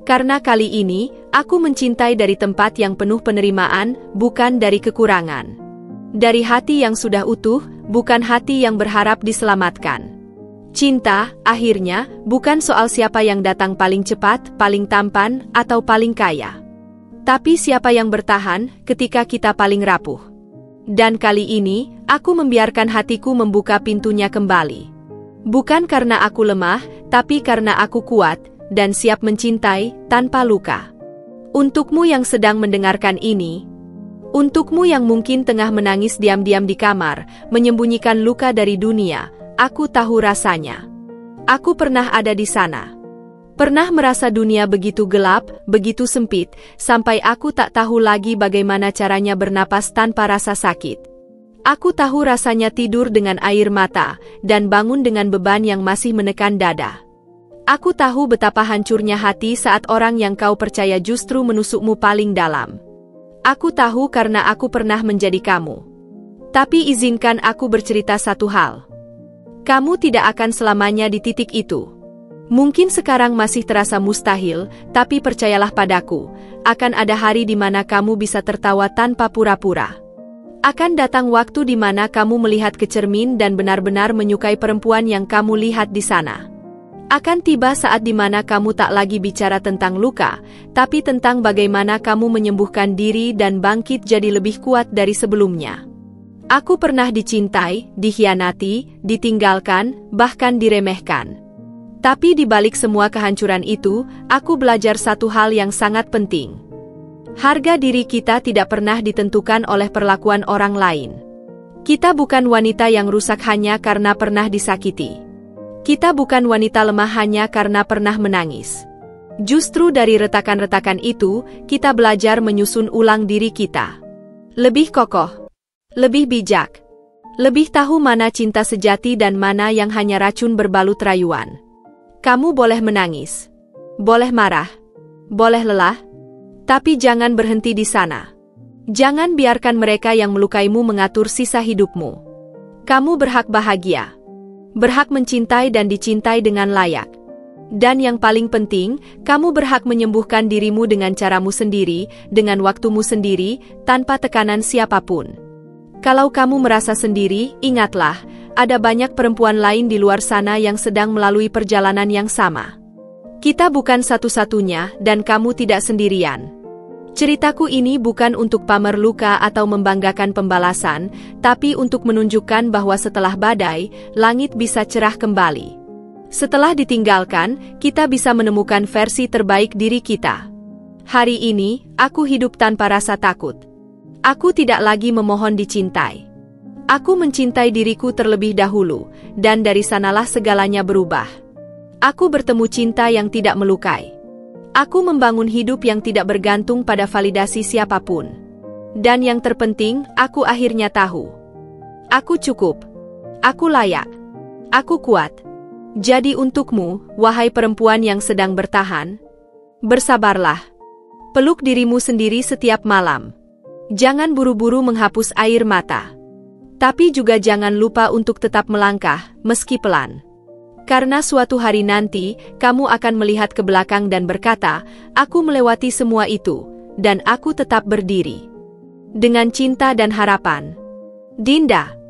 Karena kali ini, aku mencintai dari tempat yang penuh penerimaan, bukan dari kekurangan. Dari hati yang sudah utuh, bukan hati yang berharap diselamatkan. Cinta, akhirnya, bukan soal siapa yang datang paling cepat, paling tampan, atau paling kaya. Tapi siapa yang bertahan ketika kita paling rapuh. Dan kali ini, aku membiarkan hatiku membuka pintunya kembali. Bukan karena aku lemah, tapi karena aku kuat, dan siap mencintai, tanpa luka. Untukmu yang sedang mendengarkan ini, untukmu yang mungkin tengah menangis diam-diam di kamar, menyembunyikan luka dari dunia, aku tahu rasanya. Aku pernah ada di sana. Pernah merasa dunia begitu gelap, begitu sempit, sampai aku tak tahu lagi bagaimana caranya bernapas tanpa rasa sakit. Aku tahu rasanya tidur dengan air mata, dan bangun dengan beban yang masih menekan dada. Aku tahu betapa hancurnya hati saat orang yang kau percaya justru menusukmu paling dalam. Aku tahu karena aku pernah menjadi kamu. Tapi izinkan aku bercerita satu hal. Kamu tidak akan selamanya di titik itu. Mungkin sekarang masih terasa mustahil, tapi percayalah padaku, akan ada hari di mana kamu bisa tertawa tanpa pura-pura. Akan datang waktu di mana kamu melihat ke cermin dan benar-benar menyukai perempuan yang kamu lihat di sana. Akan tiba saat di mana kamu tak lagi bicara tentang luka, tapi tentang bagaimana kamu menyembuhkan diri dan bangkit jadi lebih kuat dari sebelumnya. Aku pernah dicintai, dikhianati, ditinggalkan, bahkan diremehkan. Tapi di balik semua kehancuran itu, aku belajar satu hal yang sangat penting. Harga diri kita tidak pernah ditentukan oleh perlakuan orang lain. Kita bukan wanita yang rusak hanya karena pernah disakiti. Kita bukan wanita lemah hanya karena pernah menangis. Justru dari retakan-retakan itu, kita belajar menyusun ulang diri kita. Lebih kokoh, lebih bijak, lebih tahu mana cinta sejati dan mana yang hanya racun berbalut rayuan. Kamu boleh menangis, boleh marah, boleh lelah, tapi jangan berhenti di sana. Jangan biarkan mereka yang melukaimu mengatur sisa hidupmu. Kamu berhak bahagia, berhak mencintai dan dicintai dengan layak. Dan yang paling penting, kamu berhak menyembuhkan dirimu dengan caramu sendiri, dengan waktumu sendiri, tanpa tekanan siapapun. Kalau kamu merasa sendiri, ingatlah, ada banyak perempuan lain di luar sana yang sedang melalui perjalanan yang sama. Kita bukan satu-satunya, dan kamu tidak sendirian. Ceritaku ini bukan untuk pamer luka atau membanggakan pembalasan, tapi untuk menunjukkan bahwa setelah badai, langit bisa cerah kembali. Setelah ditinggalkan, kita bisa menemukan versi terbaik diri kita. Hari ini, aku hidup tanpa rasa takut. Aku tidak lagi memohon dicintai. Aku mencintai diriku terlebih dahulu, dan dari sanalah segalanya berubah. Aku bertemu cinta yang tidak melukai. Aku membangun hidup yang tidak bergantung pada validasi siapapun. Dan yang terpenting, aku akhirnya tahu. Aku cukup. Aku layak. Aku kuat. Jadi untukmu, wahai perempuan yang sedang bertahan, bersabarlah. Peluk dirimu sendiri setiap malam. Jangan buru-buru menghapus air mata. Tapi juga jangan lupa untuk tetap melangkah, meski pelan. Karena suatu hari nanti, kamu akan melihat ke belakang dan berkata, aku melewati semua itu, dan aku tetap berdiri. Dengan cinta dan harapan. Dinda.